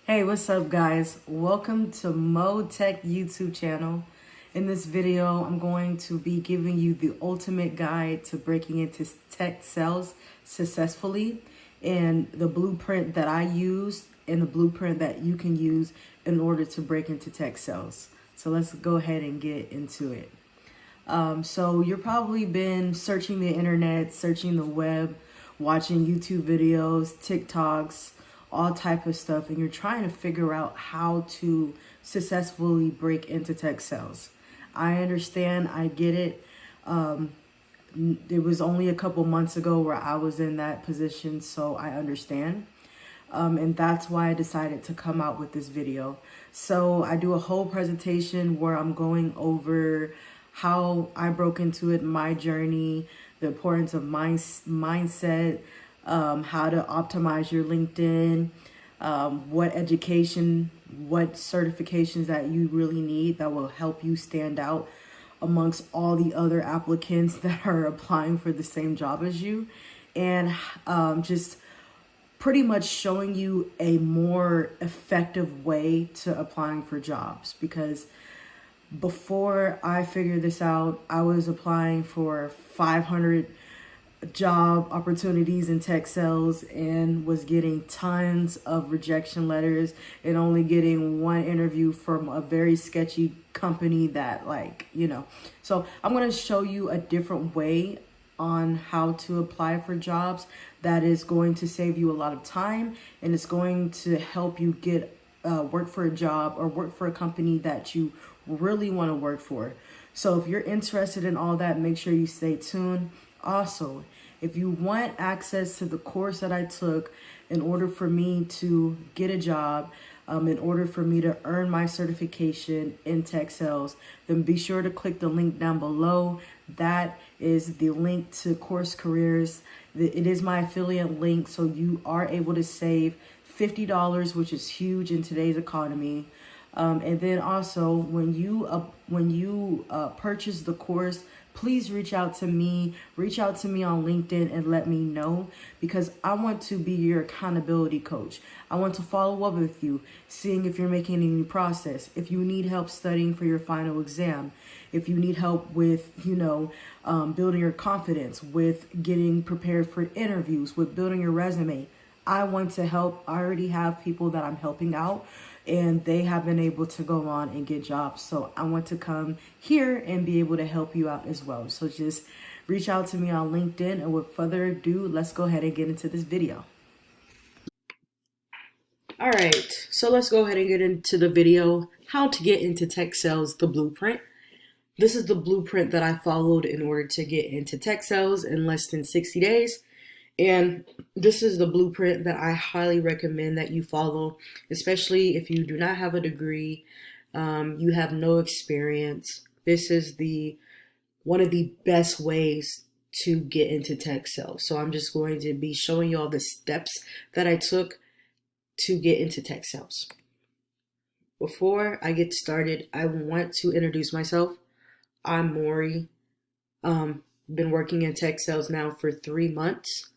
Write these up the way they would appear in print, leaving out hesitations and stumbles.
Hey, what's up guys? Welcome to MoTech YouTube channel. In this video, I'm going to be giving you the ultimate guide to breaking into tech sales successfully and the blueprint that I use and the blueprint that you can use in order to break into tech sales. So let's go ahead and get into it. So you've probably been searching the internet, searching the web, watching YouTube videos, TikToks, all type of stuff, and you're trying to figure out how to successfully break into tech sales. I understand, I get it. It was only a couple months ago where I was in that position, so I understand. And that's why I decided to come out with this video. So I do a whole presentation where I'm going over how I broke into it, my journey, the importance of mindset, how to optimize your LinkedIn, what education, what certifications that you really need that will help you stand out amongst all the other applicants that are applying for the same job as you, and just pretty much showing you a more effective way to applying for jobs. Because before I figured this out, I was applying for 500 job opportunities in tech sales and was getting tons of rejection letters and only getting one interview from a very sketchy company that so I'm going to show you a different way on how to apply for jobs that is going to save you a lot of time, and it's going to help you get work for a job or work for a company that you really want to work for. So if you're interested in all that, make sure you stay tuned. Also, if you want access to the course that I took in order for me to get a job, in order for me to earn my certification in tech sales, then be sure to click the link down below. That is the link to Course Careers. It is my affiliate link, so you are able to save $50, which is huge in today's economy. And then also, when you purchase the course, please reach out to me on LinkedIn and let me know, because I want to be your accountability coach. I want to follow up with you, seeing if you're making any progress, if you need help studying for your final exam, if you need help with, building your confidence, with getting prepared for interviews, with building your resume. I want to help. I already have people that I'm helping out, and they have been able to go on and get jobs. So I want to come here and be able to help you out as well. So just reach out to me on LinkedIn. And with further ado, let's go ahead and get into this video. All right, so let's go ahead and get into the video. How to get into tech sales, the blueprint. This is the blueprint that I followed in order to get into tech sales in less than 60 days. And this is the blueprint that I highly recommend that you follow, especially if you do not have a degree, you have no experience. This is one of the best ways to get into tech sales. So I'm just going to be showing you all the steps that I took to get into tech sales. Before I get started, I want to introduce myself. I'm Maury. Been working in tech sales now for 3 months.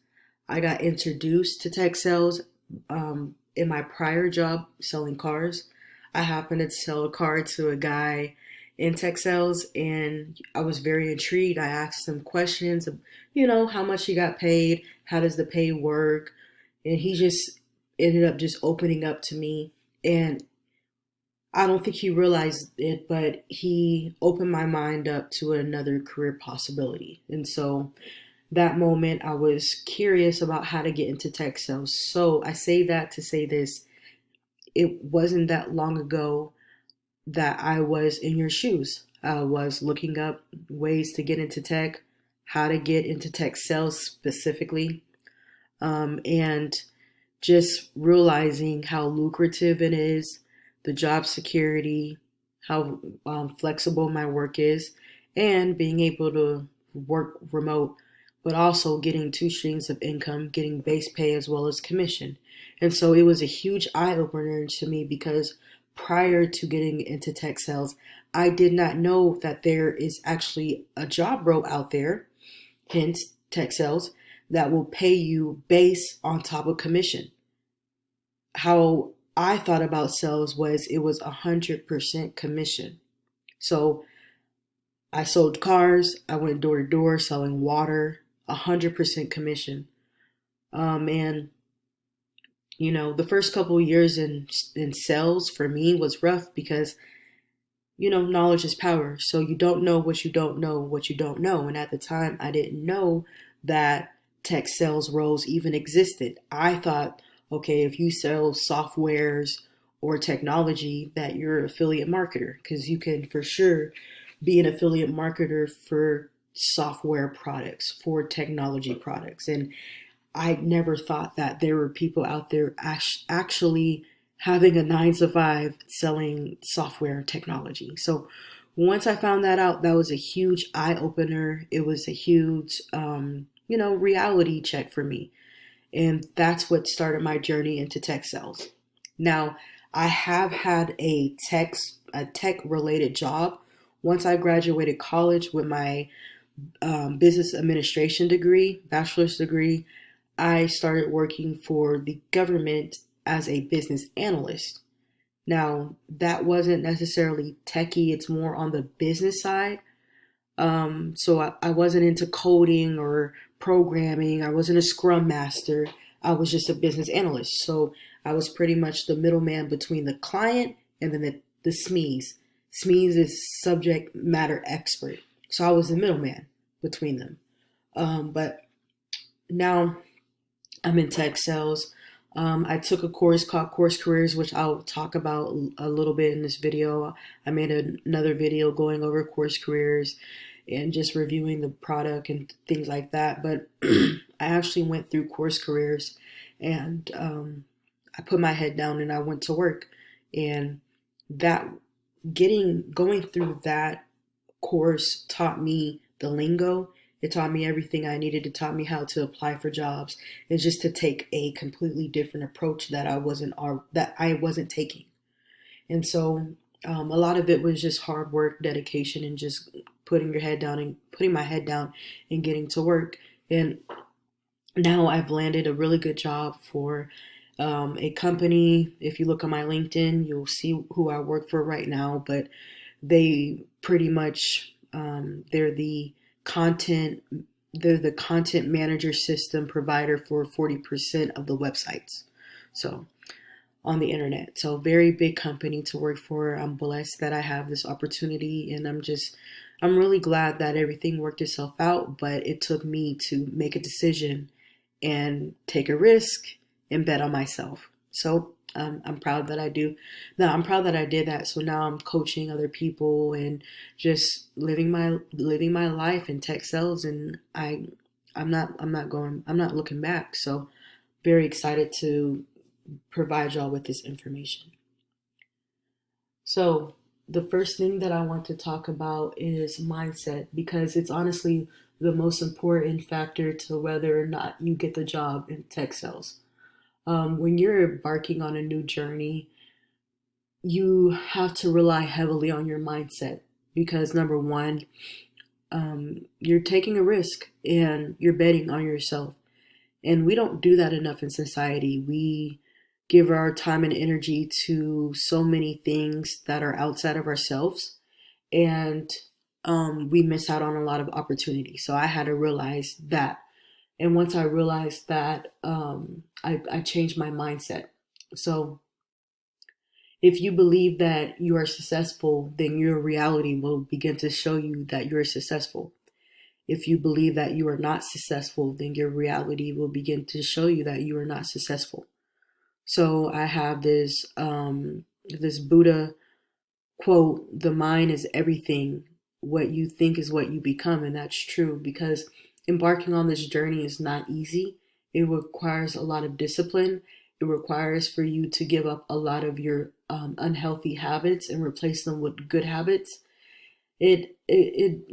I got introduced to tech sales in my prior job selling cars. I happened to sell a car to a guy in tech sales, and I was very intrigued. I asked him questions of, how much he got paid, how does the pay work, and he just ended up just opening up to me. And I don't think he realized it, but he opened my mind up to another career possibility. And so that moment, I was curious about how to get into tech sales. So I say that to say this: it wasn't that long ago that I was in your shoes. I was looking up ways to get into tech, how to get into tech sales specifically, and just realizing how lucrative it is, the job security, how flexible my work is, and being able to work remote, but also getting 2 streams of income, getting base pay as well as commission. And so it was a huge eye-opener to me, because prior to getting into tech sales, I did not know that there is actually a job role out there, hence tech sales, that will pay you base on top of commission. How I thought about sales was it was 100% commission. So I sold cars. I went door to door selling water, 100% commission. And the first couple of years in sales for me was rough because knowledge is power. So you don't know what you don't know what you don't know. And at the time, I didn't know that tech sales roles even existed. I thought, okay, if you sell softwares or technology, that you're an affiliate marketer because you can for sure be an affiliate marketer for software products, for technology products. And I never thought that there were people out there actually having a 9 to 5 selling software technology. So once I found that out, that was a huge eye opener. It was a huge, reality check for me. And that's what started my journey into tech sales. Now, I have had a tech related job once I graduated college with my business administration degree, bachelor's degree. I started working for the government as a business analyst. Now, that wasn't necessarily techie, it's more on the business side. So I wasn't into coding or programming, I wasn't a scrum master, I was just a business analyst. So I was pretty much the middleman between the client and then the SMEs. SMEs is subject matter expert. So I was the middleman between them. But now I'm in tech sales. I took a course called Course Careers, which I'll talk about a little bit in this video. I made another video going over Course Careers and just reviewing the product and things like that. But I actually went through Course Careers and I put my head down and I went to work. And that going through that course taught me the lingo. It taught me everything I needed. It taught me how to apply for jobs and just to take a completely different approach that I wasn't taking. And so a lot of it was just hard work, dedication, and just putting my head down and getting to work. And now I've landed a really good job for a company. If you look on my LinkedIn, you'll see who I work for right now. But they pretty much content they're the content manager system provider for 40% of the websites. So on the internet. So very big company to work for. I'm blessed that I have this opportunity and I'm really glad that everything worked itself out, but it took me to make a decision and take a risk and bet on myself. So I'm proud that I do. Now I'm proud that I did that. So now I'm coaching other people and just living my life in tech sales, and I'm not looking back. So very excited to provide y'all with this information. So the first thing that I want to talk about is mindset, because it's honestly the most important factor to whether or not you get the job in tech sales. When you're embarking on a new journey, you have to rely heavily on your mindset because number one, you're taking a risk and you're betting on yourself. And we don't do that enough in society. We give our time and energy to so many things that are outside of ourselves, and we miss out on a lot of opportunity. So I had to realize that. And once I realized that, I changed my mindset. So if you believe that you are successful, then your reality will begin to show you that you're successful. If you believe that you are not successful, then your reality will begin to show you that you are not successful. So I have this Buddha quote: "The mind is everything. What you think is what you become," and that's true because embarking on this journey is not easy. It requires a lot of discipline. It requires for you to give up a lot of your unhealthy habits and replace them with good habits. It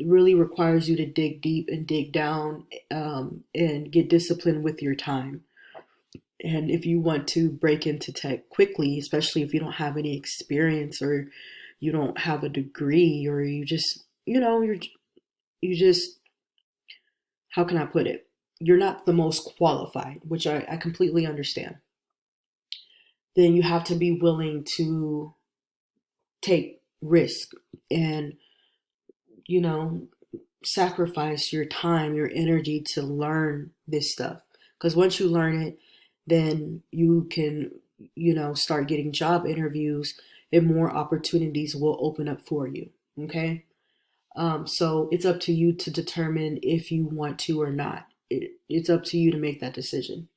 really requires you to dig deep and dig down and get disciplined with your time. And if you want to break into tech quickly, especially if you don't have any experience or you don't have a degree or you just, you just, how can I put it? You're not the most qualified, which I completely understand. then you have to be willing to take risk and, you know, sacrifice your time, your energy to learn this stuff. Because once you learn it, then you can, start getting job interviews and more opportunities will open up for you. Okay. So it's up to you to determine if you want to or not. It's up to you to make that decision.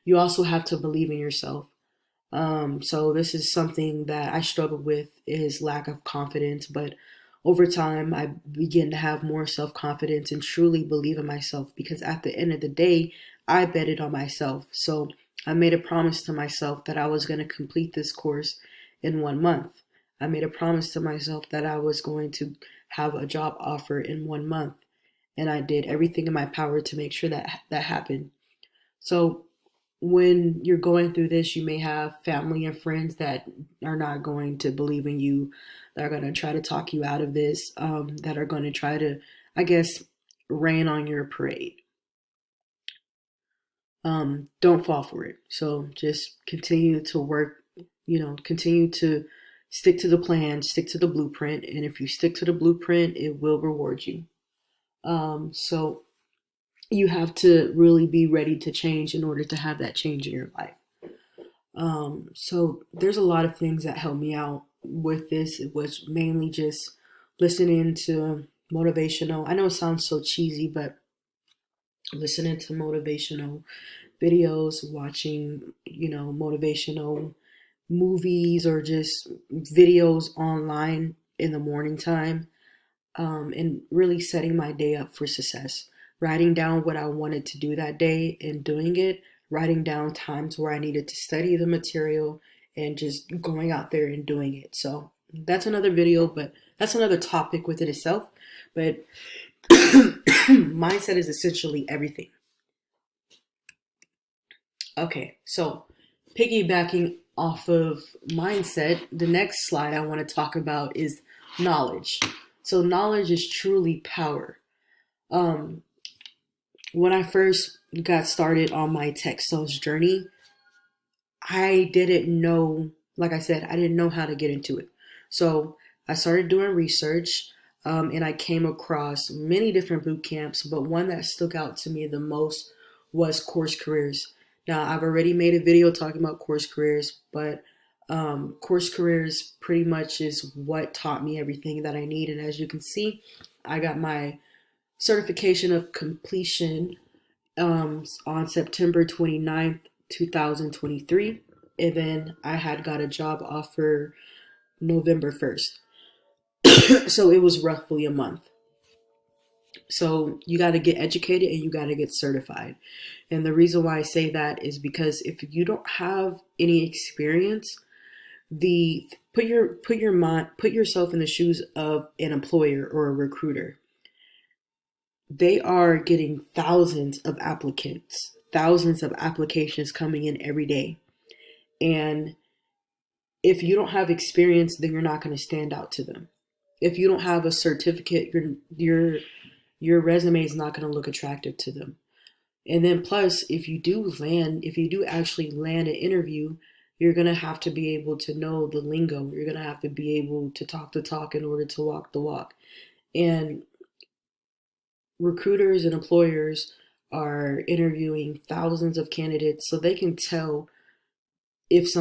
You also have to believe in yourself. So this is something that I struggled with, is lack of confidence, but over time I begin to have more self-confidence and truly believe in myself, because at the end of the day, I betted on myself. So I made a promise to myself that I was going to complete this course in 1 month. I made a promise to myself that I was going to have a job offer in 1 month. And I did everything in my power to make sure that that happened. So when you're going through this, you may have family and friends that are not going to believe in you, that are going to try to talk you out of this, that are going to try to, I guess, rain on your parade. Don't fall for it. So just continue to work, continue to stick to the plan, stick to the blueprint. And if you stick to the blueprint, it will reward you. So you have to really be ready to change in order to have that change in your life. So there's a lot of things that helped me out with this. It was mainly just listening to motivational. I know it sounds so cheesy, but listening to motivational videos, watching, motivational movies or just videos online in the morning time, and really setting my day up for success. Writing down what I wanted to do that day and doing it, writing down times where I needed to study the material, and just going out there and doing it. So that's another video, but that's another topic within itself. But mindset is essentially everything. Okay, so piggybacking off of mindset, the next slide I want to talk about is knowledge. So knowledge is truly power. When I first got started on my tech sales journey, I didn't know, like I said, I didn't know how to get into it. So I started doing research, and I came across many different boot camps, but one that stuck out to me the most was Course Careers. Now, I've already made a video talking about Course Careers, but Course Careers pretty much is what taught me everything that I need. And as you can see, I got my certification of completion on September 29th, 2023. And then I had got a job offer November 1st. So it was roughly a month. So you got to get educated and you got to get certified. And the reason why I say that is because if you don't have any experience, put yourself in the shoes of an employer or a recruiter. They are getting thousands of applicants, thousands of applications coming in every day. And if you don't have experience, then you're not going to stand out to them. If you don't have a certificate, your resume is not going to look attractive to them. And then plus, if you do actually land an interview, you're going to have to be able to know the lingo. You're going to have to be able to talk the talk in order to walk the walk. And recruiters and employers are interviewing thousands of candidates, so they can tell if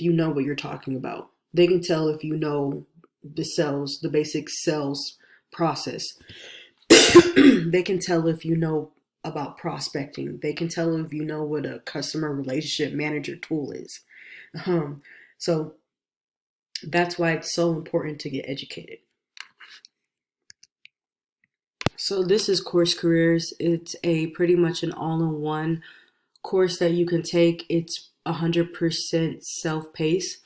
you know what you're talking about. They can tell if you know the basic sales process. They can tell if you know about prospecting. They can tell if you know what a customer relationship manager tool is. So that's why it's so important to get educated. So this is Course Careers. It's a pretty much an all-in-one course that you can take. It's 100% self-paced.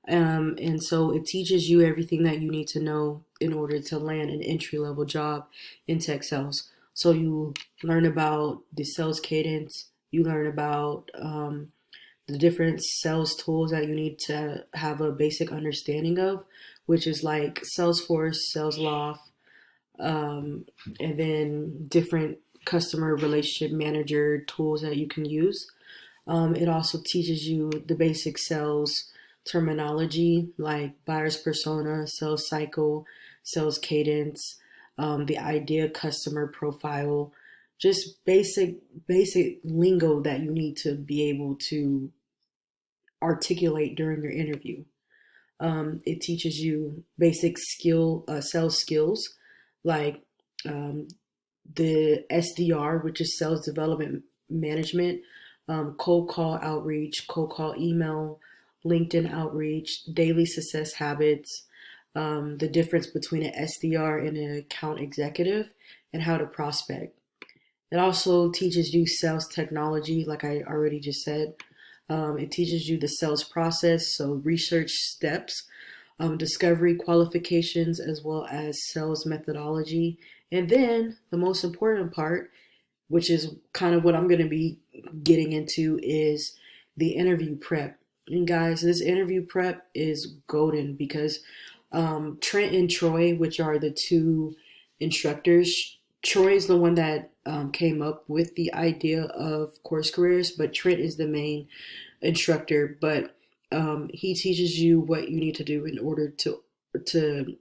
And so it teaches you everything that you need to know in order to land an entry-level job in tech sales. So you learn about the sales cadence. You learn about the different sales tools that you need to have a basic understanding of, which is like Salesforce, SalesLoft, and then different customer relationship manager tools that you can use. It also teaches you the basic sales terminology like buyer's persona, sales cycle, sales cadence, the idea customer profile, just basic lingo that you need to be able to articulate during your interview. It teaches you basic sales skills like um, the SDR, which is sales development management, cold call outreach, cold call email, LinkedIn outreach, daily success habits, the difference between an SDR and an account executive, and how to prospect. It also teaches you sales technology, like I already just said. It teaches you the sales process, so research steps, discovery qualifications, as well as sales methodology. And then the most important part, which is kind of what I'm going to be getting into, is the interview prep. And guys, this interview prep is golden because Trent and Troy, which are the two instructors, Troy is the one that came up with the idea of course careers, but Trent is the main instructor. But he teaches you what you need to do in order to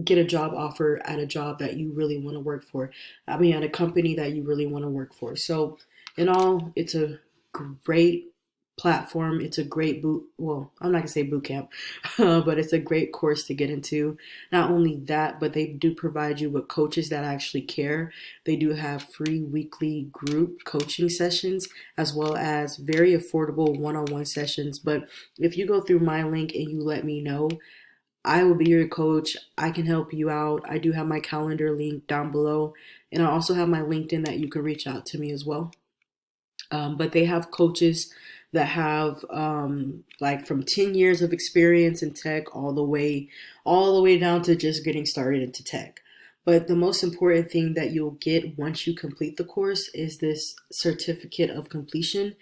get a job offer at a job that you really want to work for. I mean, at a company that you really want to work for. So, in all, it's a great platform. It's a great well, I'm not gonna say boot camp, but it's a great course to get into. Not only that, but they do provide you with coaches that actually care. They do have free weekly group coaching sessions as well as very affordable one-on-one sessions. But if you go through my link and you let me know, I will be your coach. I can help you out. I do have my calendar link down below, and I also have my LinkedIn that you can reach out to me as well. But they have coaches that have like from 10 years of experience in tech all the way down to just getting started into tech. But the most important thing that you'll get once you complete the course is this certificate of completion.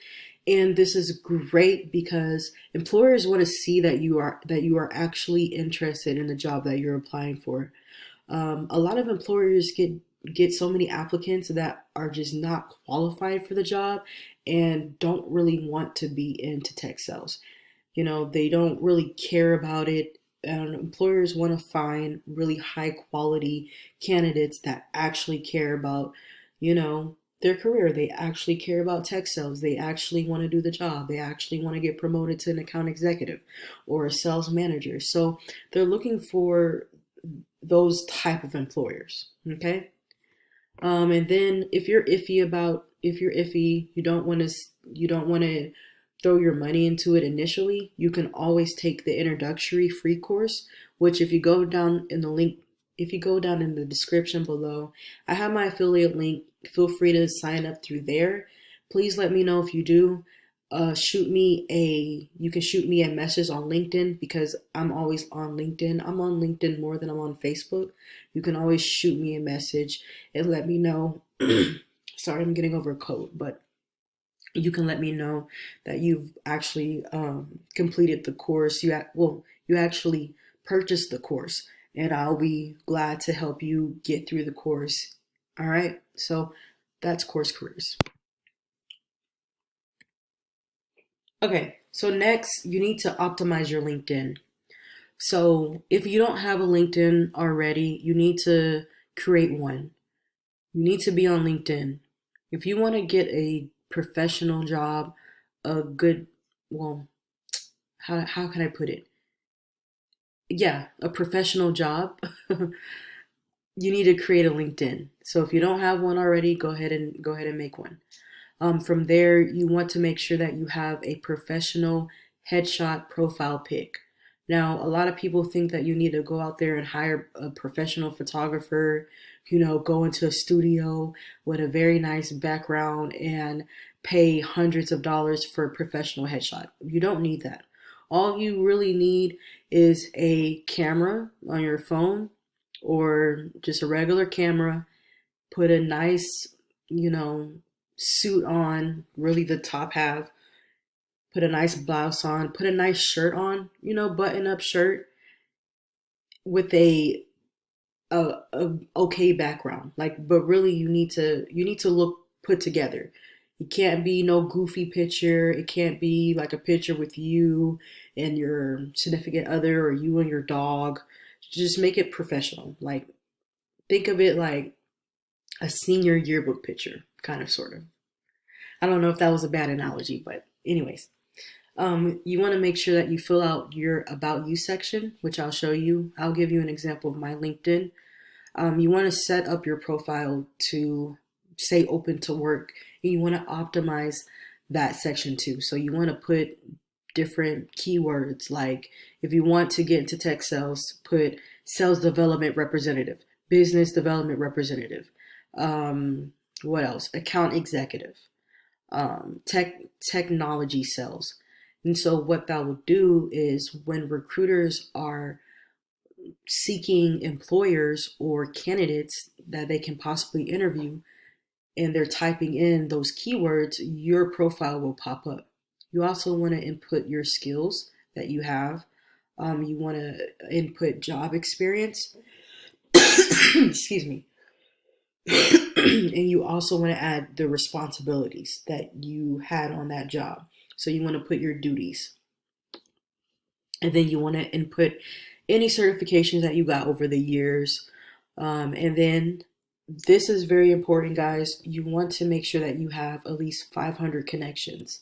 And this is great because employers want to see that you are actually interested in the job that you're applying for. A lot of employers get so many applicants that are just not qualified for the job and don't really want to be into tech sales. You know, they don't really care about it. And employers want to find really high quality candidates that actually care about, you know, their career. They actually care about tech sales. They actually want to do the job. They actually want to get promoted to an account executive or a sales manager. So they're looking for those type of employers. Okay. And then if you're iffy, you don't want to throw your money into it initially, you can always take the introductory free course, which if you go down in the description below, I have my affiliate link. Feel free to sign up through there. Please let me know if you do. You can shoot me a message on LinkedIn because I'm always on LinkedIn. I'm on LinkedIn more than I'm on Facebook. You can always shoot me a message and let me know. Sorry, I'm getting over a cold, but you can let me know that you've actually completed the course. You actually purchased the course, and I'll be glad to help you get through the course. All right, so that's course careers. Okay, so next you need to optimize your LinkedIn. So if you don't have a LinkedIn already, you need to create one. You need to be on LinkedIn. If you want to get a professional job, a good, well, how can I put it? Yeah, a professional job, you need to create a LinkedIn. So if you don't have one already, go ahead and make one. From there, you want to make sure that you have a professional headshot profile pic. Now, a lot of people think that you need to go out there and hire a professional photographer, you know, go into a studio with a very nice background and pay hundreds of dollars for a professional headshot. You don't need that. All you really need is a camera on your phone or just a regular camera. Put a nice, you know, suit on, really the top half. Put a nice blouse on, put a nice shirt on, you know, button up shirt with a okay background. Like, but really you need to look put together. It can't be no goofy picture. It can't be like a picture with you and your significant other or you and your dog. Just make it professional. Like, think of it like a senior yearbook picture, kind of, sort of. I don't know if that was a bad analogy, but anyways. You want to make sure that you fill out your About You section, which I'll show you. I'll give you an example of my LinkedIn. You want to set up your profile to say open to work, and you want to optimize that section too. So you want to put different keywords, like if you want to get into tech sales, put sales development representative, business development representative. What else? Account executive, technology sales. And so what that will do is when recruiters are seeking employers or candidates that they can possibly interview and they're typing in those keywords, your profile will pop up. You also want to input your skills that you have. You want to input job experience. Excuse me. And you also want to add the responsibilities that you had on that job. So you want to put your duties. And then you want to input any certifications that you got over the years. And then this is very important, guys. You want to make sure that you have at least 500 connections,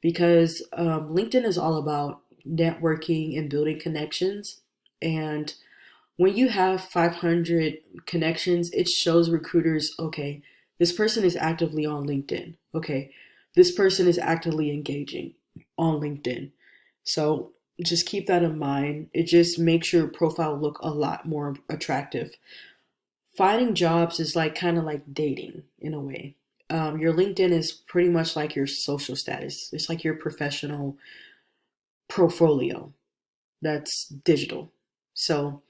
because LinkedIn is all about networking and building connections. And when you have 500 connections, it shows recruiters, okay, this person is actively on LinkedIn. Okay, this person is actively engaging on LinkedIn. So just keep that in mind. It just makes your profile look a lot more attractive. Finding jobs is like kind of like dating in a way. Your LinkedIn is pretty much like your social status. It's like your professional portfolio that's digital. So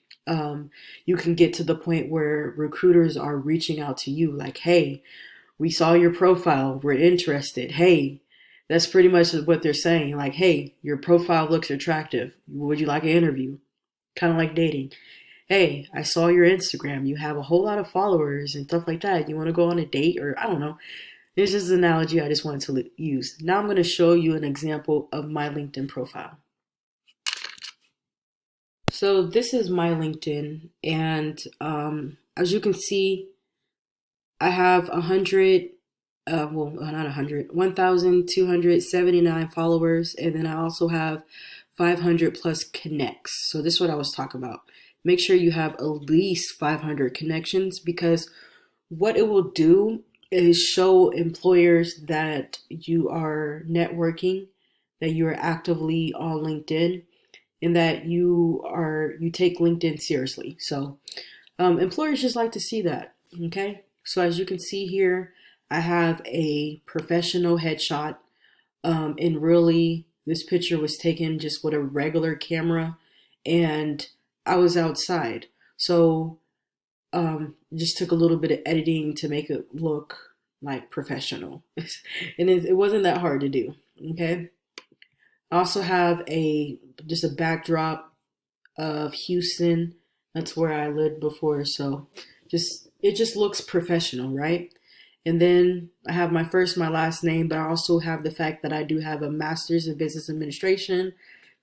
you can get to the point where recruiters are reaching out to you like, hey, we saw your profile, we're interested. Hey, that's pretty much what they're saying. Like, hey, your profile looks attractive. Would you like an interview? Kind of like dating. Hey, I saw your Instagram. You have a whole lot of followers and stuff like that. You want to go on a date? Or I don't know. This is an analogy I just wanted to use. Now I'm going to show you an example of my LinkedIn profile. So this is my LinkedIn, and as you can see, I have 100, well, not 100, 1,279 followers, and then I also have 500 plus connects. So this is what I was talking about. Make sure you have at least 500 connections, because what it will do is show employers that you are networking, that you are actively on LinkedIn, and that you take LinkedIn seriously. So employers just like to see that. Okay. So as you can see here, I have a professional headshot. And really, this picture was taken just with a regular camera, and I was outside. So just took a little bit of editing to make it look like professional. And it wasn't that hard to do. Okay. I also have just a backdrop of Houston. That's where I lived before. So it just looks professional, right? And then I have my first, my last name, but I also have the fact that I do have a master's in business administration.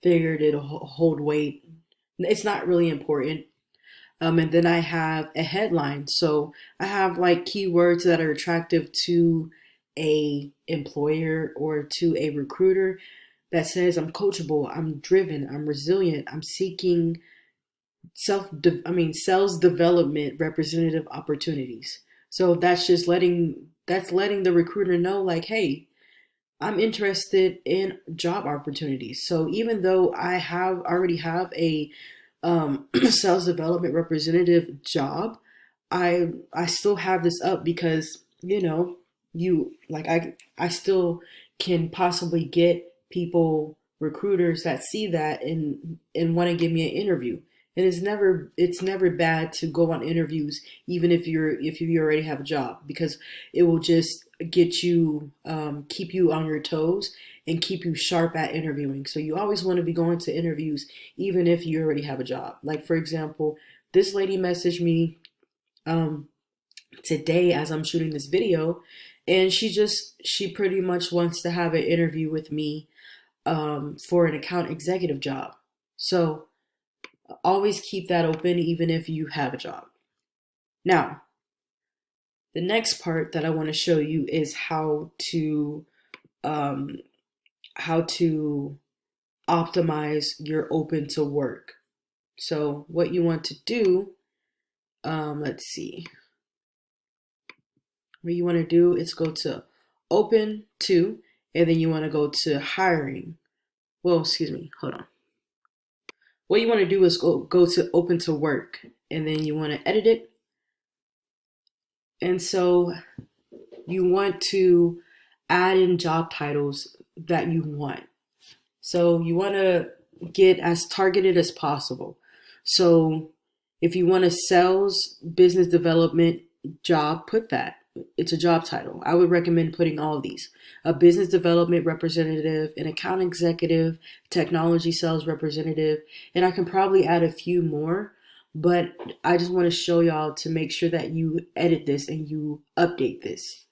Figured it'll hold weight. It's not really important. And then I have a headline. So I have like keywords that are attractive to a employer or to a recruiter, that says I'm coachable, I'm driven, I'm resilient, I'm seeking sales development representative opportunities. So that's letting the recruiter know like, hey, I'm interested in job opportunities. So even though I already have a sales development representative job, I still have this up because I still can possibly get people, recruiters that see that and want to give me an interview. And it's never bad to go on interviews, even if you already have a job, because it will just get you keep you on your toes and keep you sharp at interviewing. So you always want to be going to interviews even if you already have a job. Like, for example, this lady messaged me today as I'm shooting this video, And she pretty much wants to have an interview with me for an account executive job. So always keep that open even if you have a job. Now, the next part that I want to show you is um, how to optimize your open to work. So what you want to do, let's see, what you want to do is go to open to, and then you want to go to hiring. Well, excuse me, hold on. What you want to do is go to open to work, and then you want to edit it. And so you want to add in job titles that you want. So you want to get as targeted as possible. So if you want a sales business development job, put that. It's a job title. I would recommend putting all of these: a business development representative, an account executive, technology sales representative, and I can probably add a few more, but I just want to show y'all to make sure that you edit this and you update this.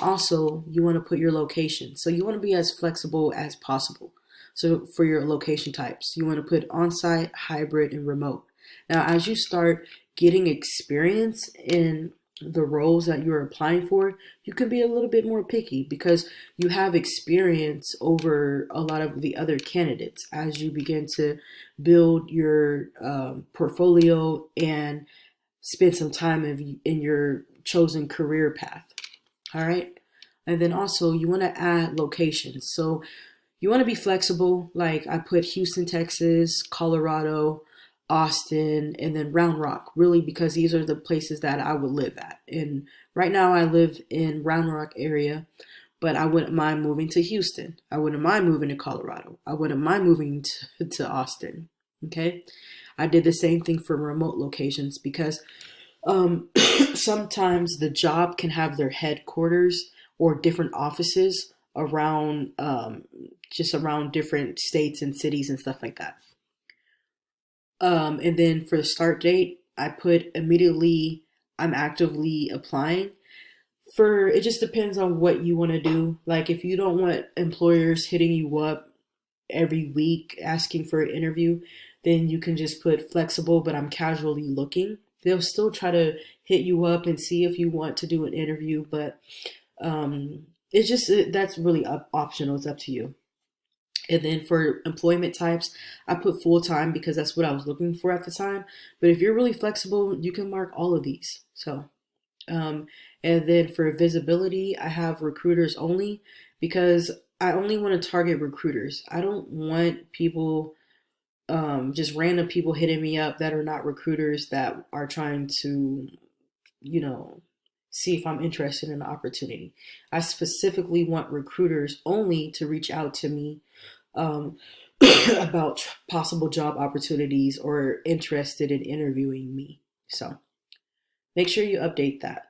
Also, you want to put your location. So you want to be as flexible as possible. So for your location types, you want to put on-site, hybrid, and remote. Now, as you start getting experience in the roles that you're applying for, you can be a little bit more picky because you have experience over a lot of the other candidates as you begin to build your portfolio and spend some time in your chosen career path. All right. And then also you want to add locations. So you want to be flexible. Like I put Houston, Texas, Colorado, Austin, and then Round Rock, really, because these are the places that I would live at. And right now I live in Round Rock area, but I wouldn't mind moving to Houston. I wouldn't mind moving to Colorado. I wouldn't mind moving to Austin. Okay. I did the same thing for remote locations because sometimes the job can have their headquarters or different offices around just around different states and cities and stuff like that. And then for the start date, I put immediately. I'm actively applying. For it just depends on what you want to do. Like if you don't want employers hitting you up every week asking for an interview, then you can just put flexible, but I'm casually looking. They'll still try to hit you up and see if you want to do an interview, but it's just that's really optional. It's up to you. And then for employment types, I put full time because that's what I was looking for at the time. But if you're really flexible, you can mark all of these. So, and then for visibility, I have recruiters only because I only want to target recruiters. I don't want people, just random people hitting me up that are not recruiters that are trying to, you know, see if I'm interested in the opportunity. I specifically want recruiters only to reach out to me um, about possible job opportunities or interested in interviewing me. So make sure you update that.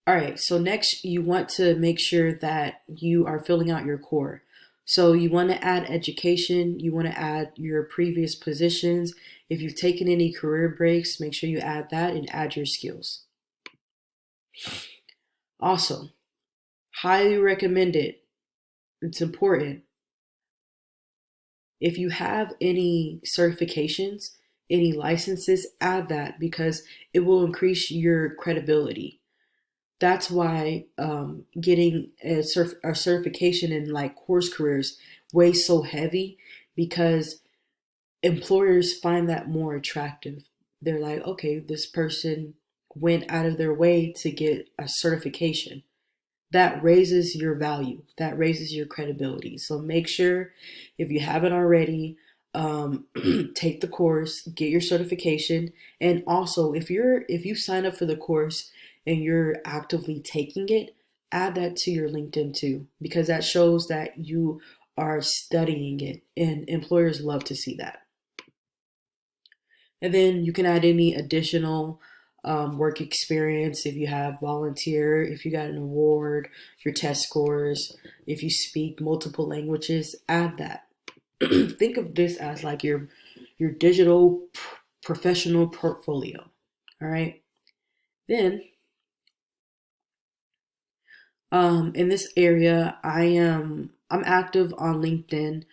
All right, so next you want to make sure that you are filling out your core. So you want to add education, you want to add your previous positions. If you've taken any career breaks, make sure you add that and add your skills. Also, highly recommend it. It's important. If you have any certifications, any licenses, add that because it will increase your credibility. That's why getting a certification in like course careers weighs so heavy because employers find that more attractive. They're like, okay, this person went out of their way to get a certification. That raises your value, that raises your credibility. So make sure, if you haven't already, take the course, get your certification, and also if you sign up for the course and you're actively taking it, add that to your LinkedIn too, because that shows that you are studying it, and employers love to see that. And then you can add any additional work experience if you have volunteer, if you got an award, your test scores, if you speak multiple languages, add that. Think of this as like your digital professional portfolio. All right. Then, in this area, I'm active on LinkedIn.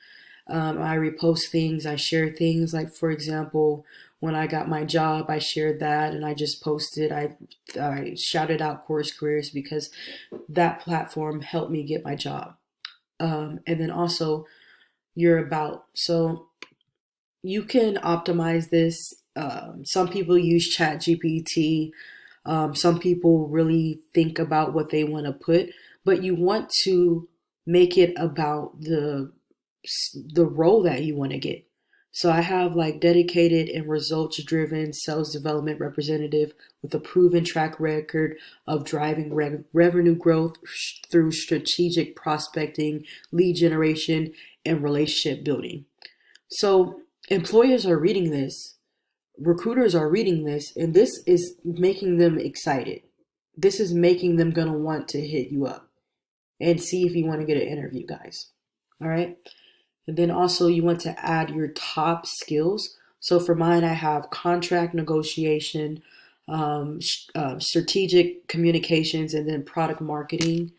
I repost things, I share things. Like for example, when I got my job, I shared that, and I just posted. I shouted out Course Careers because that platform helped me get my job. And then also your about. So you can optimize this. Some people use Chat GPT. Some people really think about what they want to put, but you want to make it about the role that you want to get. So I have like dedicated and results driven sales development representative with a proven track record of driving revenue growth through strategic prospecting, lead generation, and relationship building. So employers are reading this, recruiters are reading this, and this is making them excited. This is making them gonna want to hit you up and see if you want to get an interview, guys. All right. And then also you want to add your top skills. So for mine, I have contract negotiation, strategic communications, and then product marketing.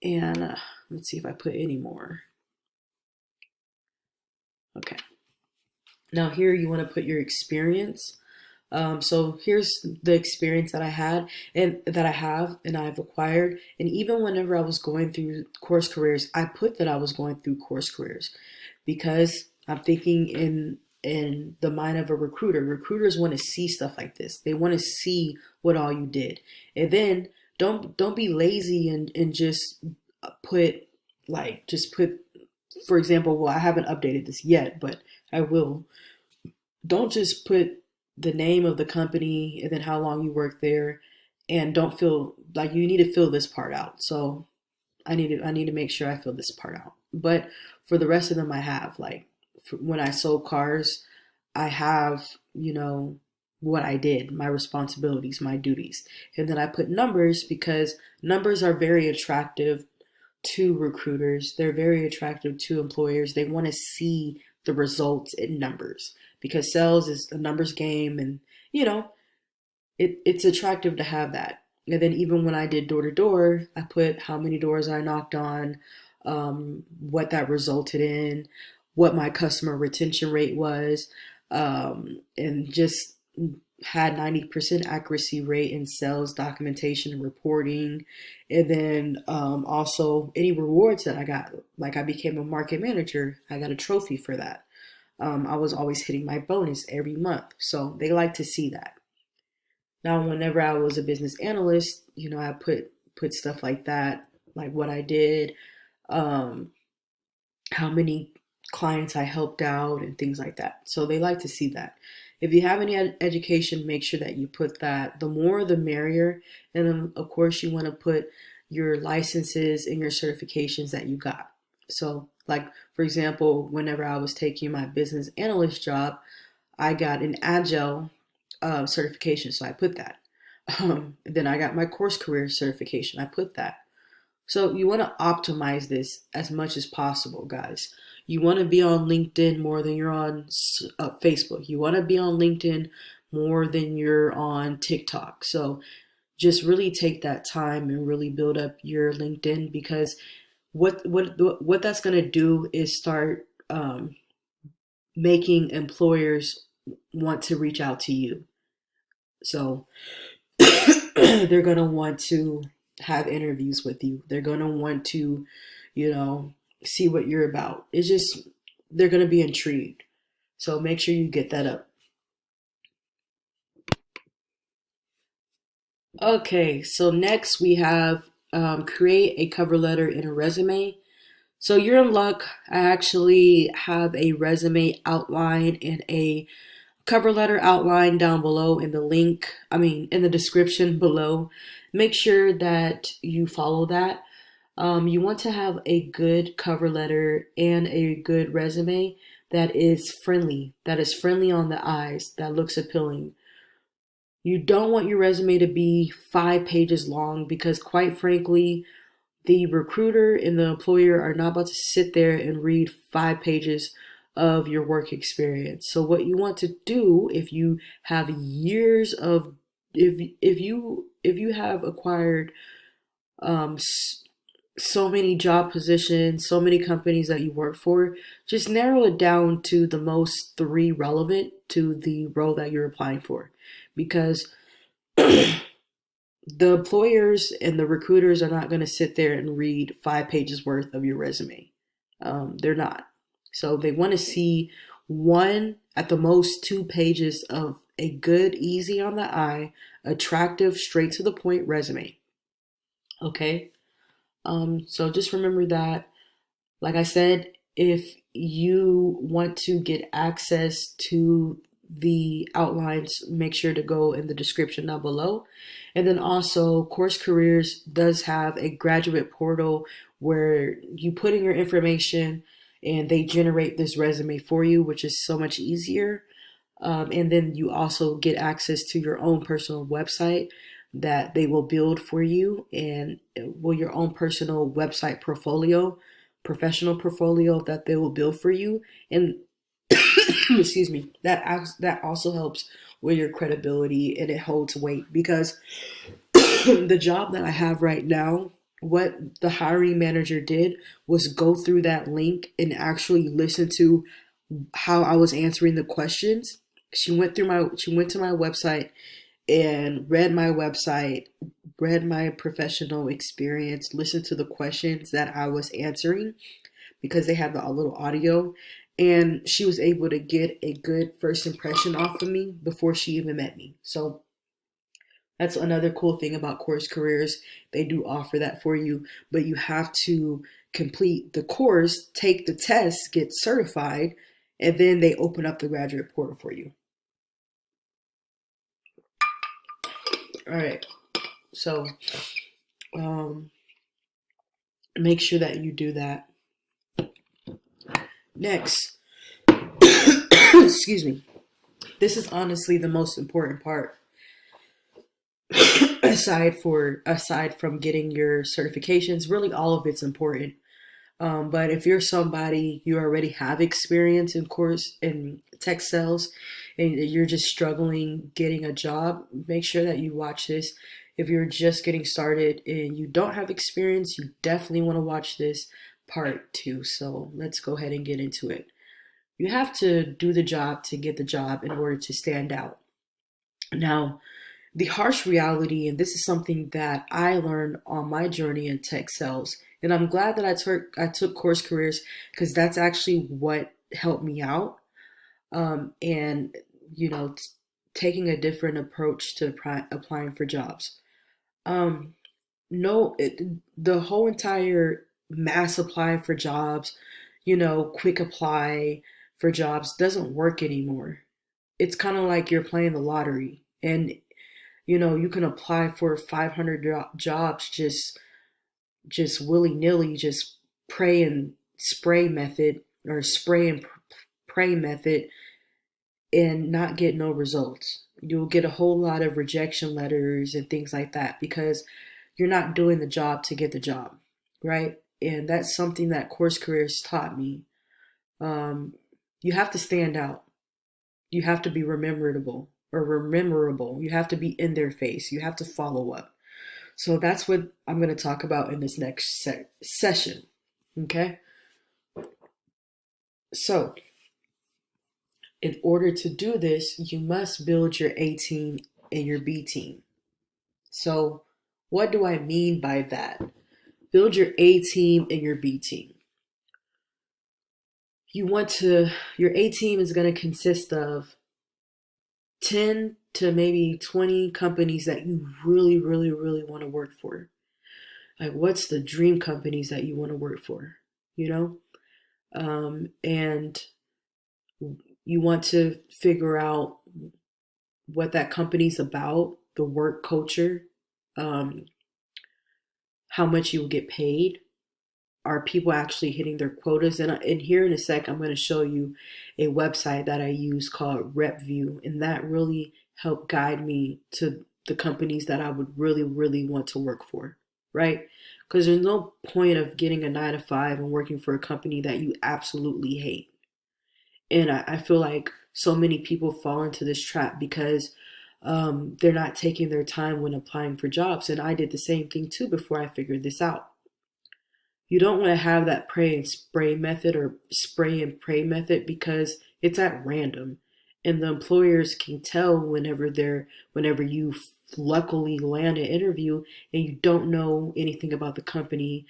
And let's see if I put any more. Okay. Now here you want to put your experience. So here's the experience that I had and that I have and I've acquired. And even whenever I was going through Course Careers, I put that I was going through Course Careers because I'm thinking in the mind of a recruiter. Recruiters want to see stuff like this. They want to see what all you did. And then don't be lazy and just put just put, for example, well, I haven't updated this yet, but I will. Don't just put the name of the company and then how long you worked there, and don't feel like you need to fill this part out. So I need to make sure I fill this part out. But for the rest of them, I have like when I sold cars, I have what I did, my responsibilities, my duties, and then I put numbers because numbers are very attractive to recruiters. They're very attractive to employers. They want to see the results in numbers because sales is a numbers game, and you know it's attractive to have that. And then even when I did door to door, I put how many doors I knocked on, what that resulted in, what my customer retention rate was, and just had 90% accuracy rate in sales documentation and reporting. And then also any rewards that I got, like I became a market manager, I got a trophy for that. I was always hitting my bonus every month. So they like to see that. Now, whenever I was a business analyst, I put stuff like that, like what I did, um, how many clients I helped out, and things like that. So they like to see that. If you have any education, make sure that you put that. The more, the merrier. And then, of course, you want to put your licenses and your certifications that you got. So, like for example, whenever I was taking my business analyst job, I got an Agile certification, so I put that. Then I got my course career certification. I put that. So you want to optimize this as much as possible, guys. You want to be on LinkedIn more than you're on Facebook. You want to be on LinkedIn more than you're on TikTok. So just really take that time and really build up your LinkedIn, because what that's going to do is start making employers want to reach out to you. So they're going to want to have interviews with you. They're going to want to, see what you're about. It's just, they're going to be intrigued. So make sure you get that up. Okay, so next we have create a cover letter and a resume. So you're in luck. I actually have a resume outline and a cover letter outline down below in the link, in the description below. Make sure that you follow that. You want to have a good cover letter and a good resume that is friendly on the eyes, that looks appealing. You don't want your resume to be 5 pages long, because quite frankly, the recruiter and the employer are not about to sit there and read 5 pages of your work experience. So what you want to do, if you have years of if you have acquired um so many job positions, so many companies that you work for, just narrow it down to the most three relevant to the role that you're applying for. Because the employers and the recruiters are not going to sit there and read 5 pages worth of your resume. They're not. So they want to see one, at the most, 2 pages of a good, easy on the eye, attractive, straight to the point resume. Okay? So just remember that. Like I said, if you want to get access to the outlines, make sure to go in the description down below. And then also, Course Careers does have a graduate portal where you put in your information and they generate this resume for you, which is so much easier. And then you also get access to your own personal website that they will build for you, and well, your own personal website portfolio, professional portfolio that they will build for you. And excuse me, that also helps with your credibility, and it holds weight because the job that I have right now, what the hiring manager did was go through that link and actually listen to how I was answering the questions. She went to my website and read my professional experience, listened to the questions that I was answering because they have a little audio, and she was able to get a good first impression off of me before she even met me. So that's another cool thing about Course Careers. They do offer that for you, but you have to complete the course, take the test, get certified, and then they open up the graduate portal for you. All right. So um, make sure that you do that. Next, excuse me. This is honestly the most important part. aside from getting your certifications, really all of it's important. But if you're somebody, you already have experience in tech sales, and you're just struggling getting a job, make sure that you watch this. If you're just getting started and you don't have experience, you definitely want to watch this part too. So let's go ahead and get into it. You have to do the job to get the job in order to stand out. Now, the harsh reality, and this is something that I learned on my journey in tech sales, and I'm glad that I took Course Careers because that's actually what helped me out. And you know, taking a different approach to applying for jobs. Um, no, the whole entire mass apply for jobs, quick apply for jobs doesn't work anymore. It's kind of like you're playing the lottery, and you can apply for 500 jobs just willy-nilly, just pray and spray method, or spray and pray method, and not get no results. You'll get a whole lot of rejection letters and things like that because you're not doing the job to get the job, right? And that's something that Course Careers taught me. Um, you have to stand out. You have to be rememberable. You have to be in their face. You have to follow up. So that's what I'm going to talk about in this next session. Okay? So, in order to do this, you must build your A team and your B team. So, what do I mean by that? Build your A team and your B team. Your A team is going to consist of 10 to maybe 20 companies that you really, really, really want to work for. Like, what's the dream companies that you want to work for? And you want to figure out what that company's about, the work culture, um, how much you will get paid. Are people actually hitting their quotas? And here in a sec, I'm going to show you a website that I use called RepView, and that really helped guide me to the companies that I would really, really want to work for, right? Because there's no point of getting a 9 to 5 and working for a company that you absolutely hate. And I feel like so many people fall into this trap because they're not taking their time when applying for jobs. And I did the same thing too before I figured this out. You don't want to have that pray and spray method or spray and pray method because it's at random. And the employers can tell whenever you luckily land an interview and you don't know anything about the company,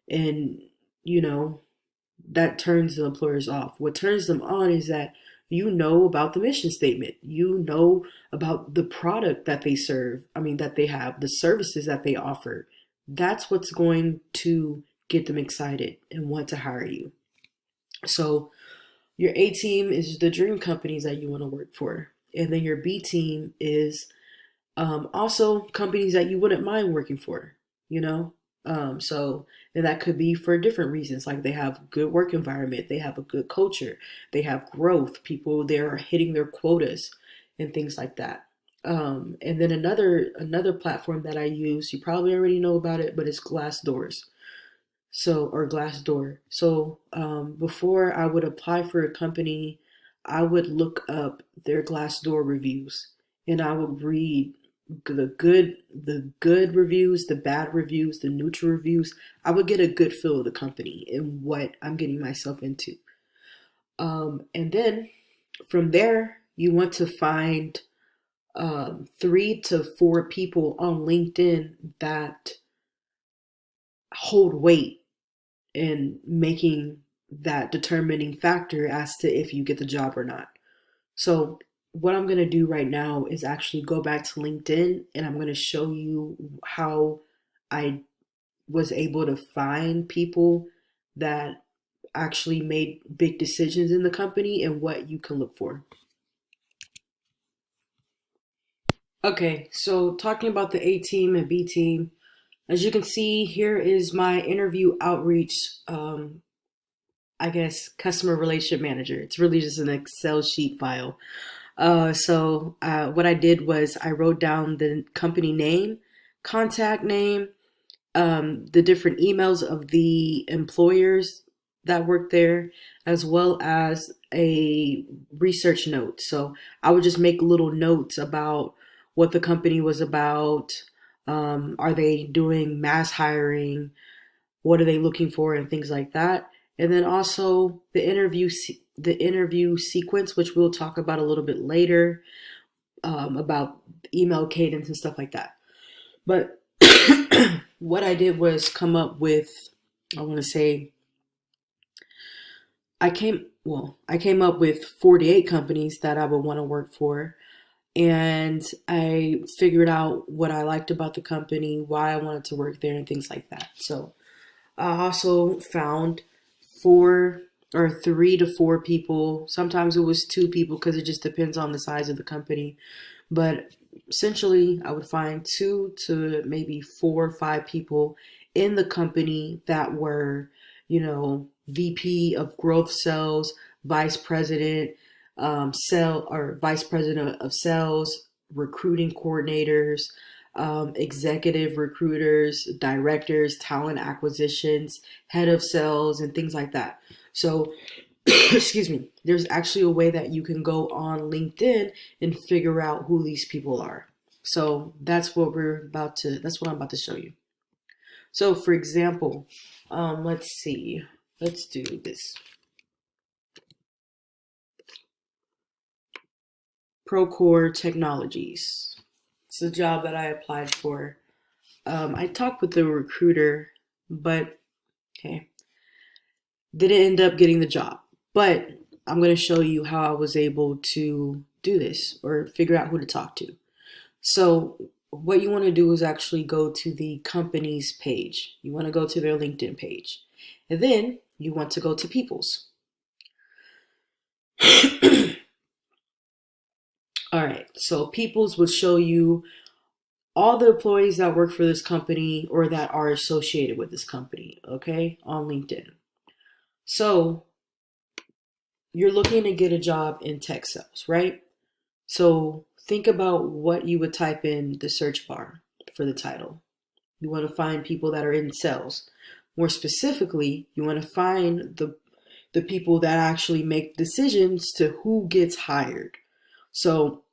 and you know that turns the employers off. What turns them on is that you know about the mission statement. You know about the product that they serve. I mean, that they have, the services that they offer. That's what's going to get them excited and want to hire you. So your A team is the dream companies that you want to work for. And then your B team is also companies that you wouldn't mind working for, you know? So, and that could be for different reasons. Like they have good work environment, they have a good culture, they have growth, people there are hitting their quotas and things like that. And then another platform that I use, you probably already know about it, but it's Glassdoors. So, or Glassdoor. So, before I would apply for a company, I would look up their Glassdoor reviews and I would read the good reviews, the bad reviews, the neutral reviews. I would get a good feel of the company and what I'm getting myself into. And then from there, you want to find 3 to 4 people on LinkedIn that hold weight in making that determining factor as to if you get the job or not. So what I'm going to do right now is actually go back to LinkedIn and I'm going to show you how I was able to find people that actually made big decisions in the company and what you can look for. Okay, so talking about the A team and B team, as you can see, here is my interview outreach, I guess, customer relationship manager. It's really just an Excel sheet file. So what I did was I wrote down the company name, contact name, the different emails of the employers that work there, as well as a research note. So I would just make little notes about what the company was about. Are they doing mass hiring? What are they looking for, and things like that. And then also the interview sequence, which we'll talk about a little bit later, about email cadence and stuff like that. But what I did was come up with, I want to say, I came up with 48 companies that I would want to work for. And I figured out what I liked about the company, why I wanted to work there, and things like that. So I also found 3 to 4 people. Sometimes it was 2 people because it just depends on the size of the company. But essentially, I would find 2 to maybe 4 or 5 people in the company that were, VP of growth sales, vice president, vice president of sales, recruiting coordinators, executive recruiters, directors, talent acquisitions, head of sales, and things like that. So, excuse me, there's actually a way that you can go on LinkedIn and figure out who these people are. So that's what I'm about to show you. So for example, let's see, let's do this. Procore Technologies. It's a job that I applied for. I talked with the recruiter, but okay, didn't end up getting the job. But I'm going to show you how I was able to do this or figure out who to talk to. So what you want to do is actually go to the company's page. You want to go to their LinkedIn page. And then you want to go to People's. All right, so People's will show you all the employees that work for this company or that are associated with this company, okay, on LinkedIn. So you're looking to get a job in tech sales, right? So think about what you would type in the search bar for the title. You want to find people that are in sales. More specifically, you want to find the people that actually make decisions to who gets hired. So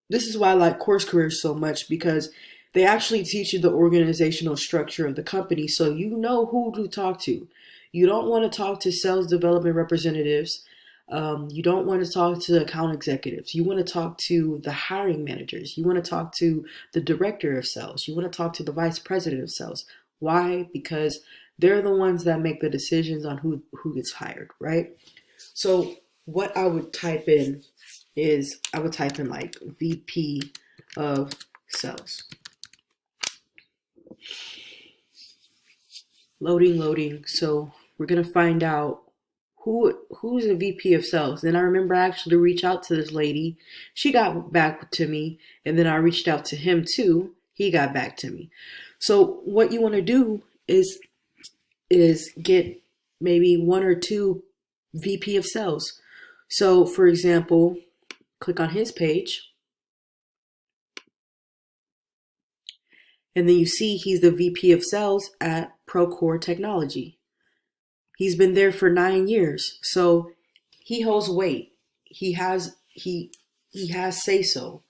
This is why I like course careers so much, because they actually teach you the organizational structure of the company so you know who to talk to. You don't want to talk to sales development representatives. You don't want to talk to account executives. You want to talk to the hiring managers. You want to talk to the director of sales. You want to talk to the vice president of sales. Why? Because they're the ones that make the decisions on who gets hired, right? So what I would type in is I would type in like VP of sales. Loading. So we're gonna find out who's the VP of sales. Then I remember I actually reached out to this lady. She got back to me, and then I reached out to him too. He got back to me. So what you want to do is get maybe one or two VP of sales. So for example, click on his page, and then you see he's the VP of sales at Procore Technology. He's been there for 9 years, so he holds weight. He has say so.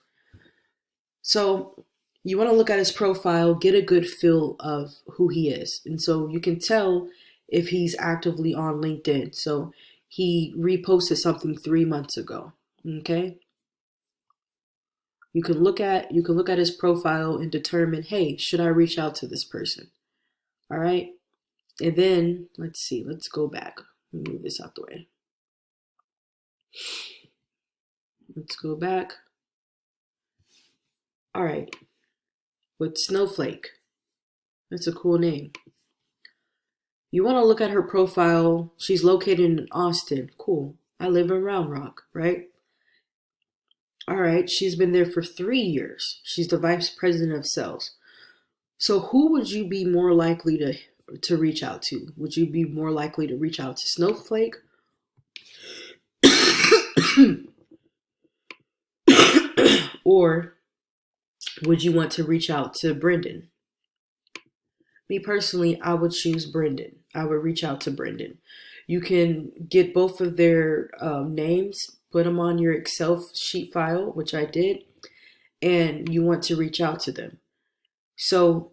So you want to look at his profile, get a good feel of who he is, and so you can tell if he's actively on LinkedIn. So he reposted something 3 months ago. Okay. You can look at his profile and determine, hey, should I reach out to this person? All right. And then let's see, let's go back. Let me move this out the way. Let's go back. All right. With Snowflake. That's a cool name. You want to look at her profile. She's located in Austin. Cool. I live in Round Rock, right? All right. She's been there for 3 years. She's the vice president of sales. So who would you be more likely to reach out to? Would you be more likely to reach out to Snowflake? Or would you want to reach out to Brendan? Me personally, I would choose Brendan. I would reach out to Brendan. You can get both of their names, put them on your Excel sheet file, which I did, and you want to reach out to them. So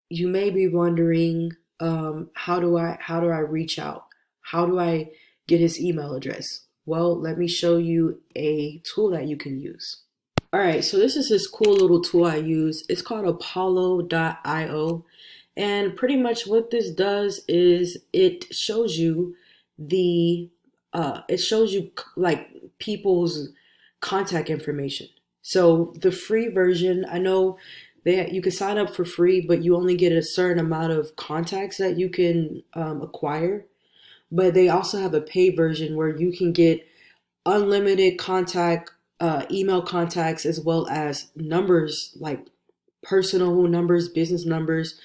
you may be wondering, how do I reach out? How do I get his email address? Well, let me show you a tool that you can use. All right, so this is this cool little tool I use. It's called Apollo.io. And pretty much what this does is it shows you like people's contact information. So the free version, I know you can sign up for free, but you only get a certain amount of contacts that you can acquire. But they also have a paid version where you can get unlimited email contacts, as well as numbers, like personal numbers, business numbers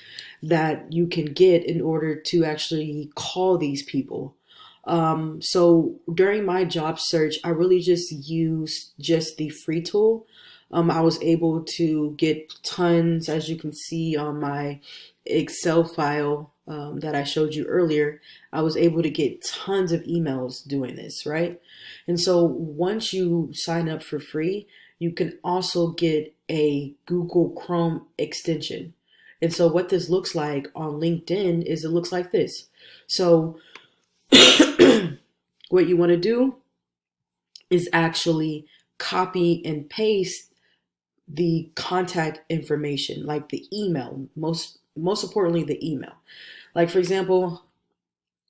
that you can get in order to actually call these people. So during my job search, I really just used just the free tool. I was able to get tons, as you can see on my Excel file that I showed you earlier. I was able to get tons of emails doing this, right? And so once you sign up for free, you can also get a Google Chrome extension. And so what this looks like on LinkedIn is it looks like this. So what you want to do is actually copy and paste the contact information, like the email, most importantly, the email. Like for example,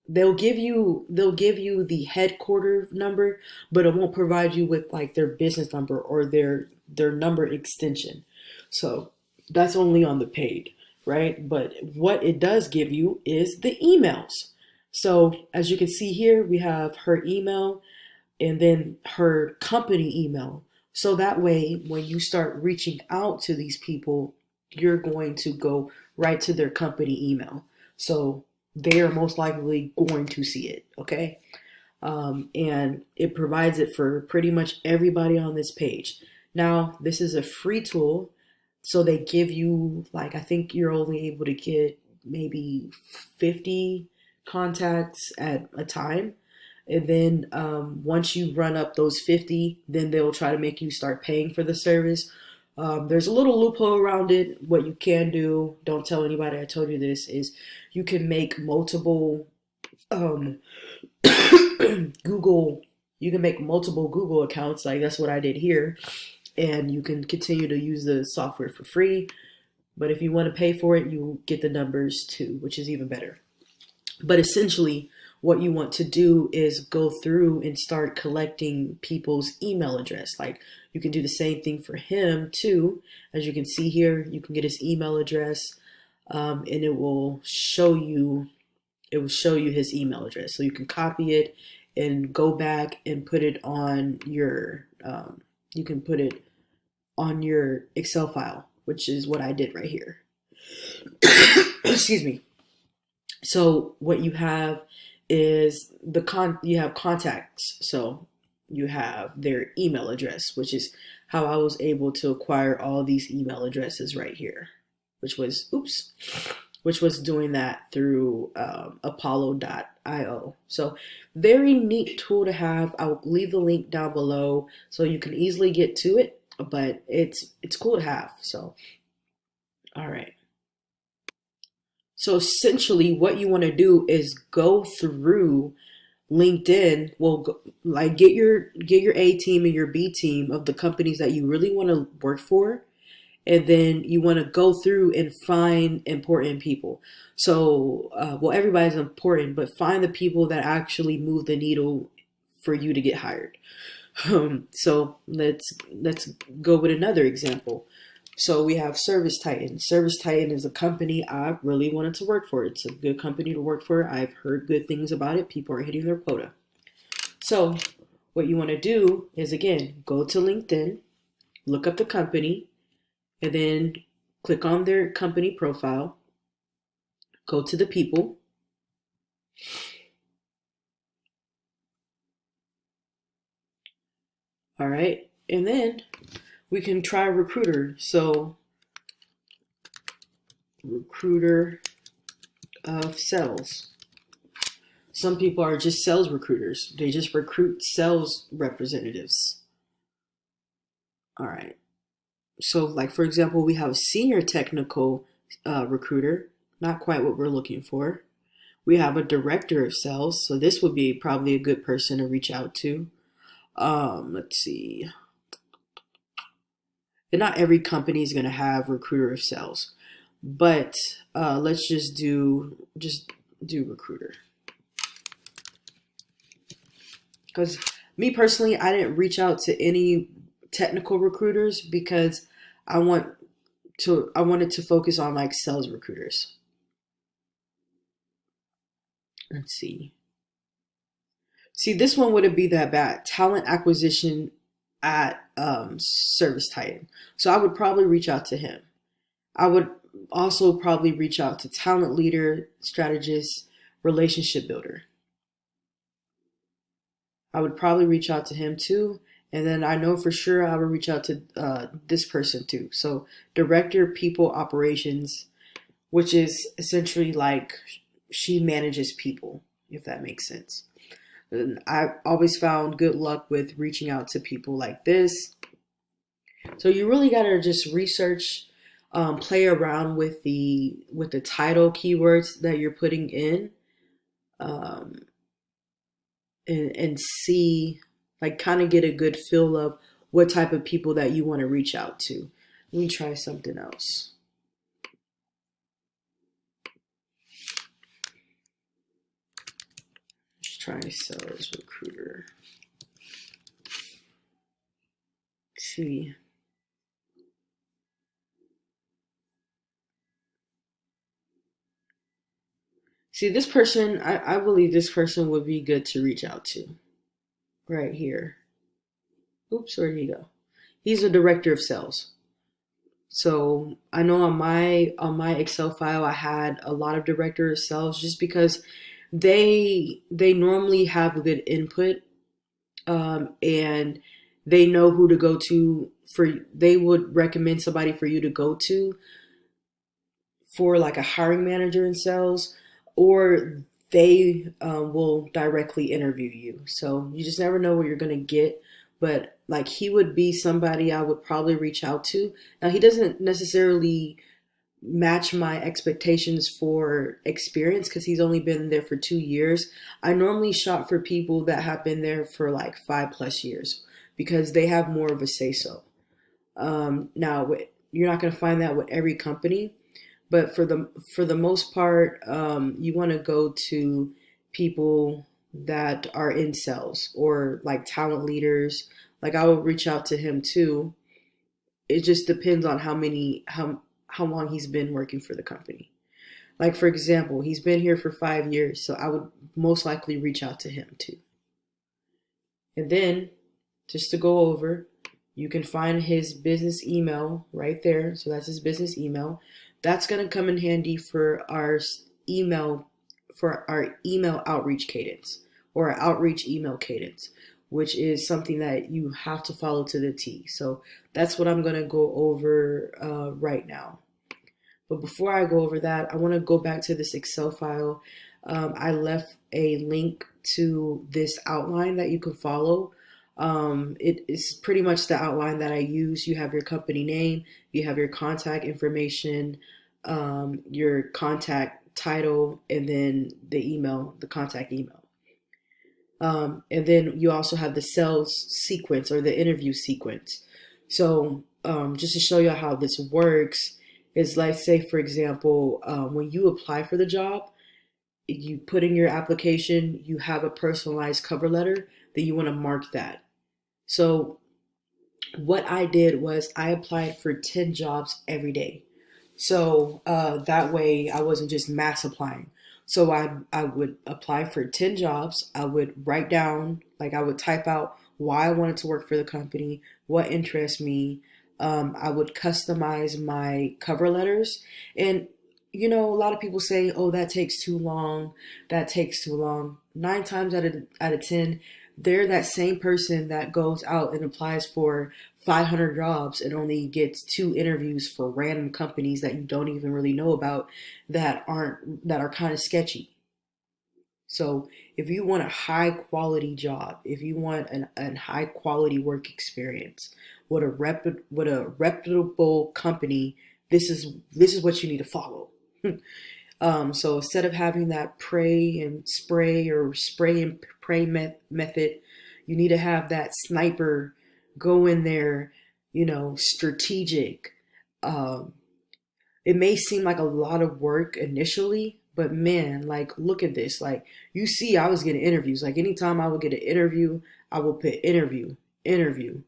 they'll give you the headquarter number, but it won't provide you with like their business number or their number extension. So that's only on the paid, right? But what it does give you is the emails. So as you can see here, we have her email and then her company email. So that way, when you start reaching out to these people, you're going to go right to their company email. So they are most likely going to see it, okay? And it provides it for pretty much everybody on this page. Now, this is a free tool, so they give you, like, I think you're only able to get maybe 50 contacts at a time. And then once you run up those 50, then they'll try to make you start paying for the service. There's a little loophole around it. What you can do, don't tell anybody I told you this, is you can make multiple um, Google, you can make multiple Google accounts. Like that's what I did here. And you can continue to use the software for free. But if you want to pay for it, you get the numbers too, which is even better. But essentially, what you want to do is go through and start collecting people's email address. Like you can do the same thing for him too. As you can see here, you can get his email address, and it will show you his email address. So you can copy it and go back and put it on your you can put it on your Excel file, which is what I did right here. Excuse me. So what you have is you have contacts. So you have their email address, which is how I was able to acquire all these email addresses right here, which was doing that through Apollo.io. So very neat tool to have. I'll leave the link down below so you can easily get to it, but it's cool to have. So, all right. So essentially what you want to do is go through LinkedIn. Well, like get your A team and your B team of the companies that you really want to work for. And then you want to go through and find important people. So, well, everybody's important, but find the people that actually move the needle for you to get hired. So let's go with another example. So we have Service Titan. Service Titan is a company I really wanted to work for. It's a good company to work for. I've heard good things about it. People are hitting their quota. So what you want to do is, again, go to LinkedIn, look up the company, and then click on their company profile, go to the people, all right, and then we can try recruiter. So recruiter of sales. Some people are just sales recruiters. They just recruit sales representatives. All right. So like, for example, we have a senior technical recruiter, not quite what we're looking for. We have a director of sales. So this would be probably a good person to reach out to. Let's see. And not every company is going to have recruiter of sales, but let's just do recruiter. Because me personally, I didn't reach out to any technical recruiters because I wanted to focus on like sales recruiters. Let's see. See, this one wouldn't be that bad. Talent acquisition at Service Titan. So I would probably reach out to him. I would also probably reach out to talent leader, strategist, relationship builder. I would probably reach out to him too. And then I know for sure I would reach out to this person too. So director, people operations, which is essentially like she manages people, if that makes sense. And I've always found good luck with reaching out to people like this. So you really got to just research, play around with the title keywords that you're putting in, and see, like, kind of get a good feel of what type of people that you want to reach out to. Let me try something else. Let's try sales recruiter. Let's see. See, this person, I believe this person would be good to reach out to. Right here. Oops, where did he go? He's a director of sales. So I know on my Excel file I had a lot of director of sales just because they normally have good input, and they know who to go to they would recommend somebody for you to go to for like a hiring manager in sales, or they will directly interview you. So you just never know what you're going to get. But like he would be somebody I would probably reach out to. Now, he doesn't necessarily match my expectations for experience because he's only been there for 2 years. I normally shop for people that have been there for like 5+ years because they have more of a say so. Now, you're not going to find that with every company, but for the most part, you want to go to people that are in sales or like talent leaders. Like I would reach out to him too. It just depends on how long he's been working for the company. Like for example, he's been here for 5 years, so I would most likely reach out to him too. And then just to go over, you can find his business email right there. So that's his business email. That's going to come in handy email for our email outreach cadence or our outreach email cadence, which is something that you have to follow to the T. So that's what I'm going to go over right now. But before I go over that, I want to go back to this Excel file. I left a link to this outline that you can follow. It is pretty much the outline that I use. You have your company name, you have your contact information, your contact title, and then the contact email. And then you also have the sales sequence or the interview sequence. So just to show you how this works is, let's say, for example, when you apply for the job, you put in your application, you have a personalized cover letter, then you want to mark that. So what I did was I applied for 10 jobs every day. So that way I wasn't just mass applying. So I would apply for 10 jobs. I would write down, like I would type out why I wanted to work for the company, what interests me. I would customize my cover letters. And, a lot of people say, oh, that takes too long. That takes too long. 9 times out of 10, they're that same person that goes out and applies for 500 jobs and only gets 2 interviews for random companies that you don't even really know about that are kind of sketchy. So if you want a high quality job, if you want a high quality work experience with a reputable company, this is what you need to follow. So instead of having that pray and spray or spray and pray method, you need to have that sniper go in there, strategic. It may seem like a lot of work initially, but man, like, look at this. Like, you see, I was getting interviews. Like, anytime I would get an interview, I would put interview, interview,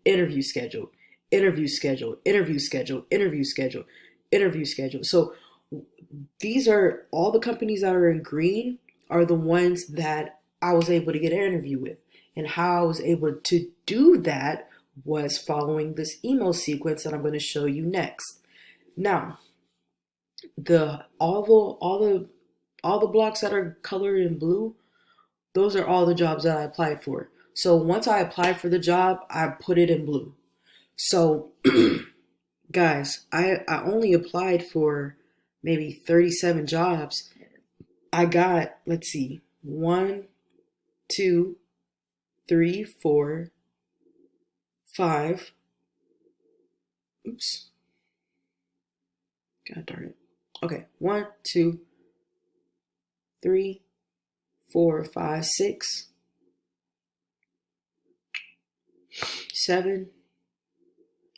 interview scheduled, interview scheduled, interview scheduled, interview scheduled, interview scheduled. So these are all the companies that are in green are the ones that I was able to get an interview with. And how I was able to do that was following this email sequence that I'm going to show you next. Now, all the blocks that are colored in blue, those are all the jobs that I applied for. So once I applied for the job, I put it in blue. So guys, I only applied for maybe 37 jobs. I got, let's see, 1, 2, 3, 4, 5. Oops. God darn it. Okay, 1, 2, 3, 4, 5, 6, 7.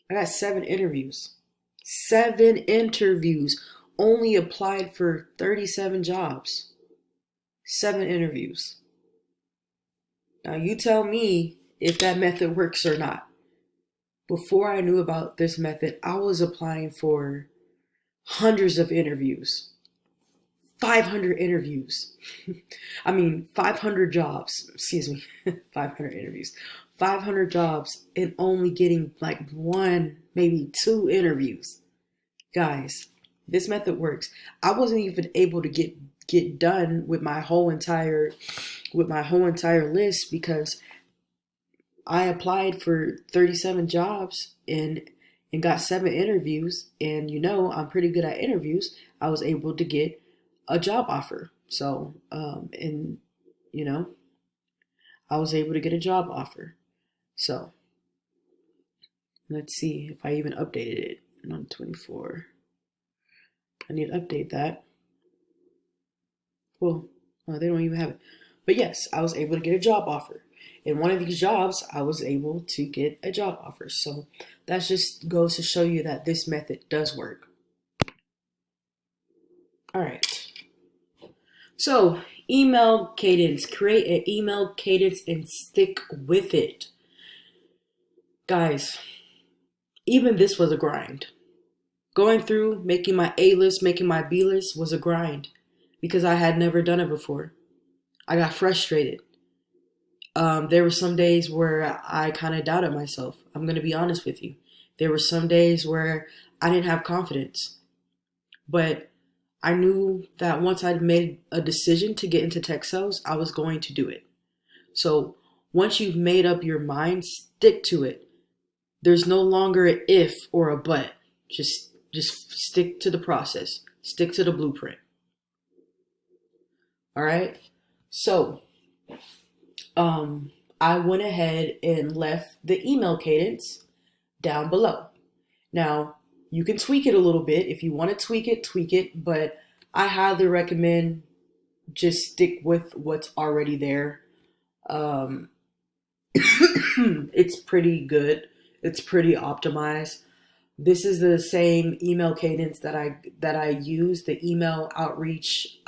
I got 7 interviews. 7 interviews. Only applied for 37 jobs. 7 interviews. Now you tell me if that method works or not. Before I knew about this method, I was applying for hundreds of interviews. 500 interviews. 500 jobs. Excuse me. 500 interviews. 500 jobs and only getting like 1, maybe 2 interviews. Guys, this method works. I wasn't even able to get done with my whole entire list because I applied for 37 jobs and got 7 interviews, and I'm pretty good at interviews. I was able to get a job offer. So, and you know, I was able to get a job offer. So let's see if I even updated it on 24. I need to update that. Well, they don't even have it. But yes, I was able to get a job offer. In one of these jobs, I was able to get a job offer. So that just goes to show you that this method does work. All right. So email cadence, create an email cadence and stick with it. Guys, even this was a grind. Going through, making my A list, making my B list was a grind because I had never done it before. I got frustrated. There were some days where I kind of doubted myself. I'm going to be honest with you. There were some days where I didn't have confidence. But I knew that once I'd made a decision to get into tech sales, I was going to do it. So once you've made up your mind, stick to it. There's no longer an if or a but. Just stick to the process. Stick to the blueprint. All right. So, I went ahead and left the email cadence down below. Now, you can tweak it a little bit. If you want to tweak it. But I highly recommend just stick with what's already there. It's pretty good. It's pretty optimized. This is the same email cadence that I use, the email outreach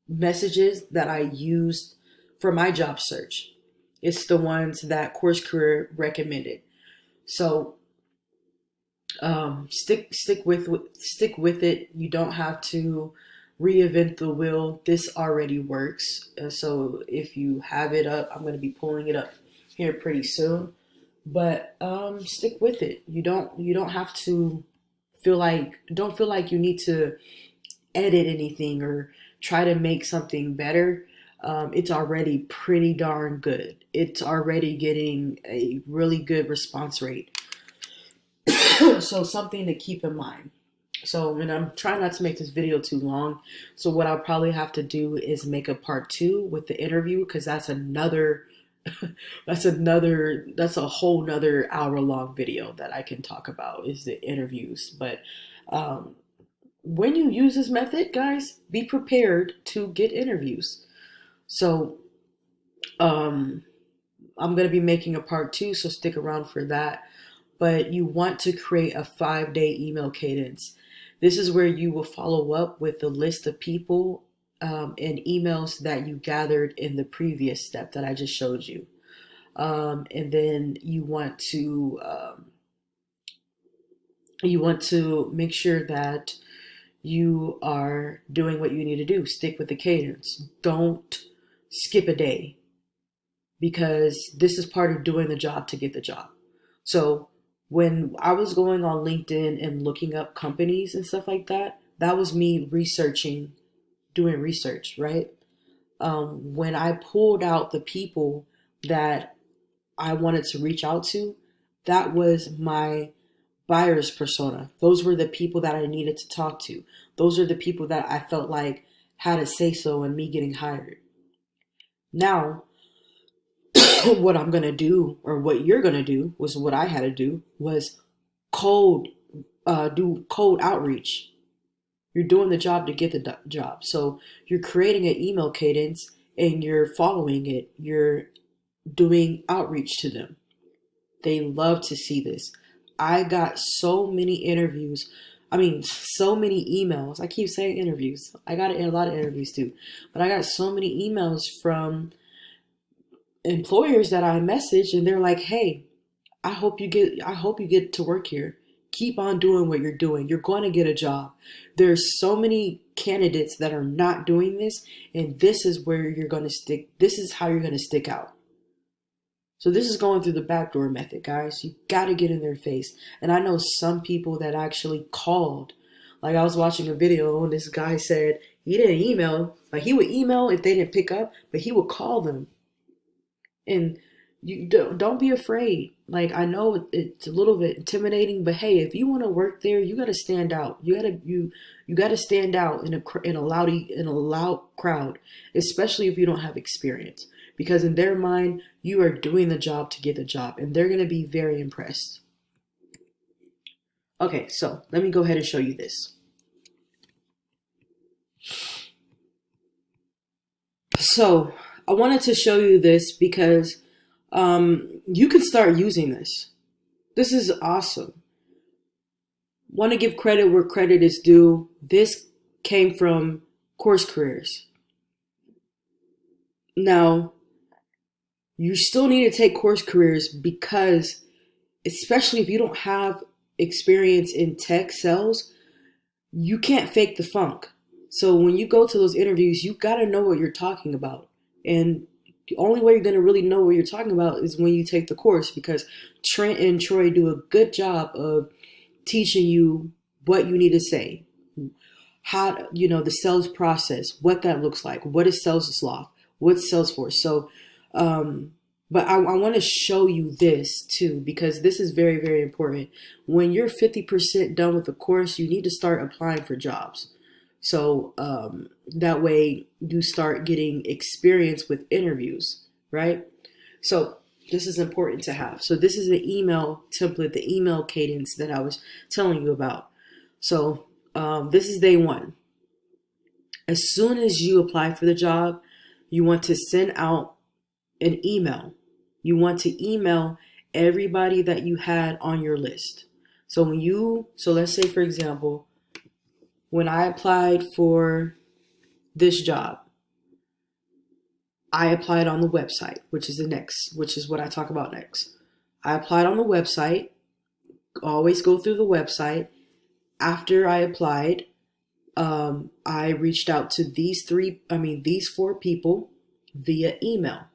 messages that I used for my job search. It's the ones that Course Career recommended. So stick with it. You don't have to reinvent the wheel. This already works. So if you have it up, I'm going to be pulling it up here pretty soon. But stick with it. You don't have to feel like you need to edit anything or try to make something better. It's already pretty darn good. It's already getting a really good response rate. So something to keep in mind. So, and I'm trying not to make this video too long. So what I'll probably have to do is make a part 2 with the interview, because that's that's a whole nother hour-long video that I can talk about, is the interviews. But when you use this method, guys, be prepared to get interviews. So I'm going to be making a part 2, so stick around for that. But you want to create a 5-day email cadence. This is where you will follow up with a list of people and emails that you gathered in the previous step that I just showed you. And then you want to make sure that you are doing what you need to do. Stick with the cadence. Don't skip a day, because this is part of doing the job to get the job. So when I was going on LinkedIn and looking up companies and stuff like that, that was me doing research, right? When I pulled out the people that I wanted to reach out to, that was my buyer's persona. Those were the people that I needed to talk to. Those are the people that I felt like had a say-so in me getting hired. Now, what I'm going to do, or what you're going to do, was what I had to do, was do cold outreach. You're doing the job to get the job. So you're creating an email cadence and you're following it. You're doing outreach to them. They love to see this. I got so many interviews. So many emails. I keep saying interviews. I got a lot of interviews too. But I got so many emails from employers that I messaged, and they're like, "Hey, I hope you get to work here. Keep on doing what you're doing. You're going to get a job." There's so many candidates that are not doing this, and this is where you're going to stick. This is how you're going to stick out. So this is going through the backdoor method, guys. You got to get in their face. And I know some people that actually called. Like, I was watching a video and this guy said he didn't email. Like, he would email if they didn't pick up, but he would call them. And You don't be afraid. Like, I know it's a little bit intimidating, but hey, if you want to work there, you got to stand out. You got to stand out in a loud crowd, especially if you don't have experience, because in their mind, you are doing the job to get the job, and they're going to be very impressed. Okay, so let me go ahead and show you this. So I wanted to show you this because you can start using this. This is awesome. Want to give credit where credit is due. This came from Course Careers. Now, you still need to take Course Careers because, especially if you don't have experience in tech sales, you can't fake the funk. So when you go to those interviews, you got to know what you're talking about. And the only way you're going to really know what you're talking about is when you take the course, because Trent and Troy do a good job of teaching you what you need to say, how, the sales process, what that looks like, what is Salesloft, what's Salesforce. So, but I want to show you this too, because this is very, very important. When you're 50% done with the course, you need to start applying for jobs. So that way you start getting experience with interviews, right? So this is important to have. So this is the email template, the email cadence that I was telling you about. So this is day one. As soon as you apply for the job, you want to send out an email. You want to email everybody that you had on your list. So let's say, for example, when I applied for this job, I applied on the website, which is what I talk about next. I applied on the website. Always go through the website. After I applied, I reached out to these four people via email.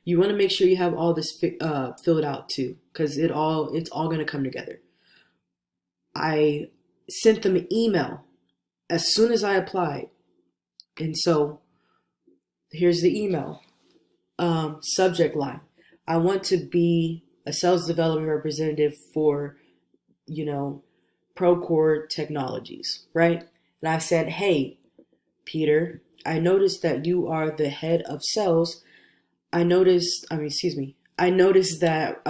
You want to make sure you have all this filled out too, because it's all going to come together. I sent them an email as soon as I applied. And so here's the email. Subject line: I want to be a sales development representative for, Procore Technologies, right? And I said, hey, Peter, I noticed that you are the head of sales. I noticed that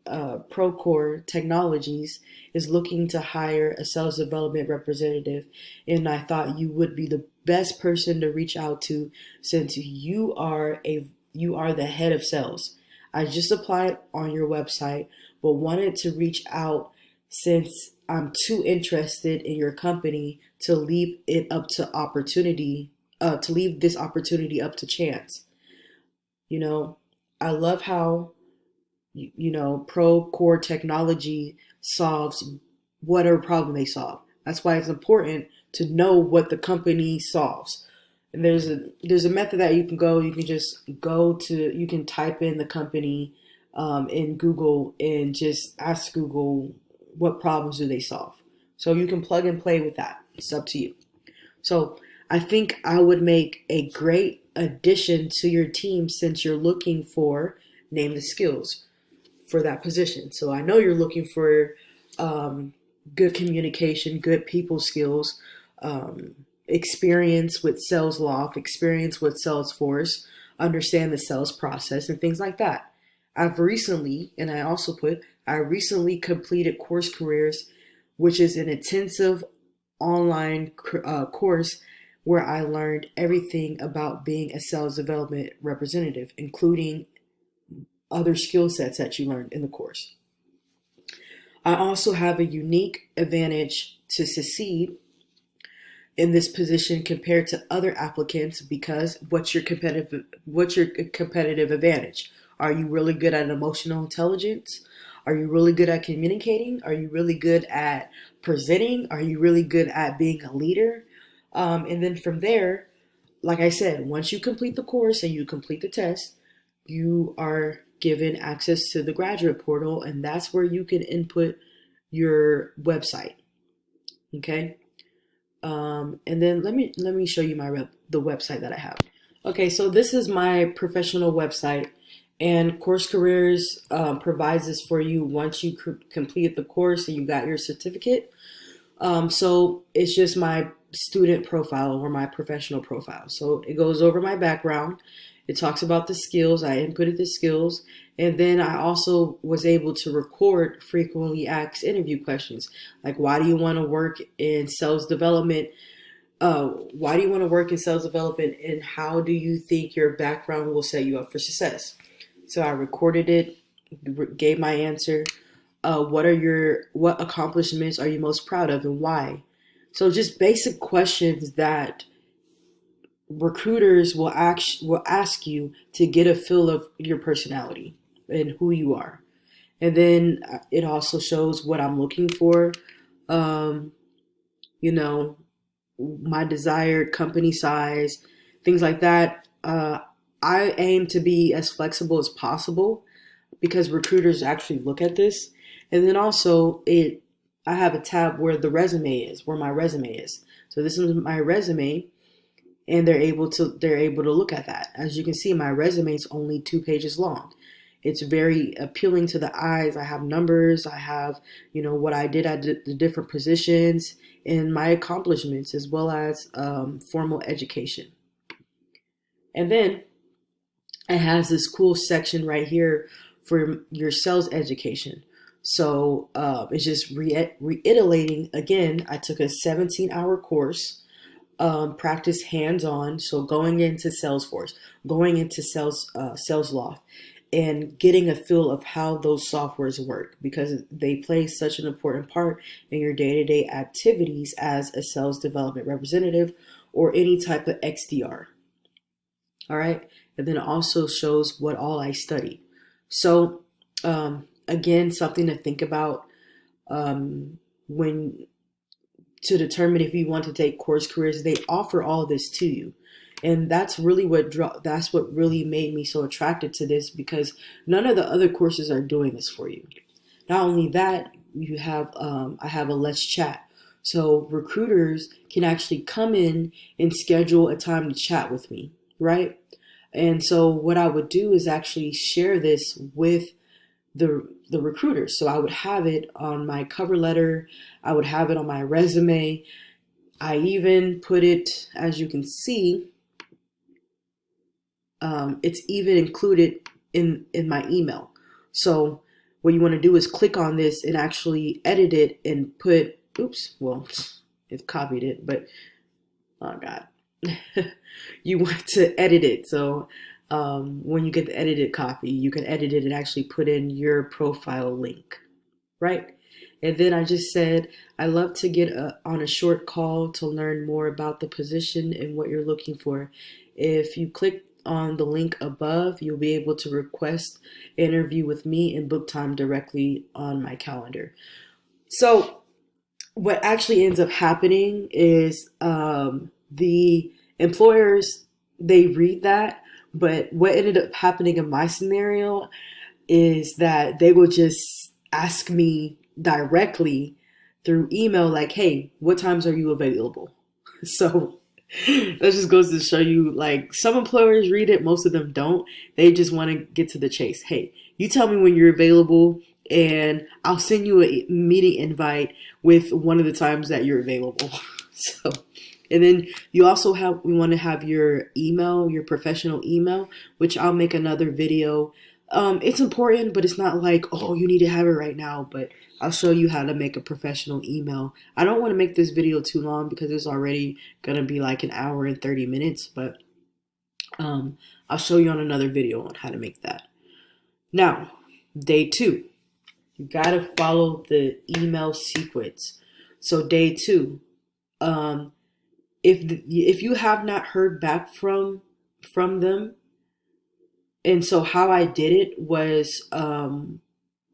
Procore Technologies is looking to hire a sales development representative, and I thought you would be the best person to reach out to since you are the head of sales. I just applied on your website, but wanted to reach out since I'm too interested in your company to leave it up to opportunity, to leave this opportunity up to chance. I love how, Procore Technology solves whatever problem they solve. That's why it's important to know what the company solves. And there's a method that you can go. You can just you can type in the company in Google and just ask Google what problems do they solve. So you can plug and play with that. It's up to you. So I think I would make a great addition to your team since you're looking for, name the skills for that position. So I know you're looking for good communication, good people skills, experience with Salesloft, experience with Salesforce, understand the sales process and things like that. I recently completed Course Careers, which is an intensive online course where I learned everything about being a sales development representative, including other skill sets that you learned in the course. I also have a unique advantage to succeed in this position compared to other applicants because what's your competitive advantage? Are you really good at emotional intelligence? Are you really good at communicating? Are you really good at presenting? Are you really good at being a leader? And then from there, like I said, once you complete the course and you complete the test, you are given access to the graduate portal, and that's where you can input your website. Okay. And then let me show you the website that I have. Okay, so this is my professional website, and Course Careers provides this for you once you complete the course and you got your certificate. So it's just my student profile or my professional profile. So it goes over my background. It talks about the skills. I inputted the skills. And then I also was able to record frequently asked interview questions. Like, why do you want to work in sales development? Why do you want to work in sales development? And how do you think your background will set you up for success? So I recorded it, gave my answer. What accomplishments are you most proud of and why? So just basic questions that recruiters will ask you to get a feel of your personality and who you are. And then it also shows what I'm looking for. Um, you know, my desired company size, things like that. I aim to be as flexible as possible because recruiters actually look at this. And then also I have a tab where where my resume is. So this is my resume, and they're able to look at that. As you can see, my resume is only 2 pages long. It's very appealing to the eyes. I have numbers. I have, what I did at the different positions and my accomplishments, as well as formal education. And then it has this cool section right here for your sales education. So it's just reiterating again. I took a 17-hour course, practice hands-on. So going into Salesforce, going into Salesloft, and getting a feel of how those softwares work, because they play such an important part in your day-to-day activities as a sales development representative or any type of XDR. All right. And then it also shows what all I studied. So again, something to think about when to determine if you want to take Course Careers. They offer all this to you. And that's really what really made me so attracted to this, because none of the other courses are doing this for you. Not only that, you have I have a Let's Chat. So recruiters can actually come in and schedule a time to chat with me, right? And so what I would do is actually share this with the recruiters. So I would have it on my cover letter. I would have it on my resume. I even put it, as you can see, it's even included in my email. So what you want to do is click on this and actually edit it and put, it copied it, but oh God. You want to edit it. So when you get the edited copy, you can edit it and actually put in your profile link, right? And then I just said, I love to get on a short call to learn more about the position and what you're looking for. If you click on the link above, you'll be able to request an interview with me and book time directly on my calendar. So what actually ends up happening is the employers, they read that, but what ended up happening in my scenario is that they will just ask me directly through email, like, hey, what times are you available? So that just goes to show you, like, some employers read it, most of them don't. They just want to get to the chase. Hey, you tell me when you're available and I'll send you a meeting invite with one of the times that you're available. So, and then we want to have your email, your professional email, which I'll make another video. It's important, but it's not like, oh, you need to have it right now, but I'll show you how to make a professional email. I don't want to make this video too long because it's already going to be like an hour and 30 minutes, but I'll show you on another video on how to make that. Now, day 2, you got to follow the email sequence. So day 2, if you have not heard back from them, and so how I did it was,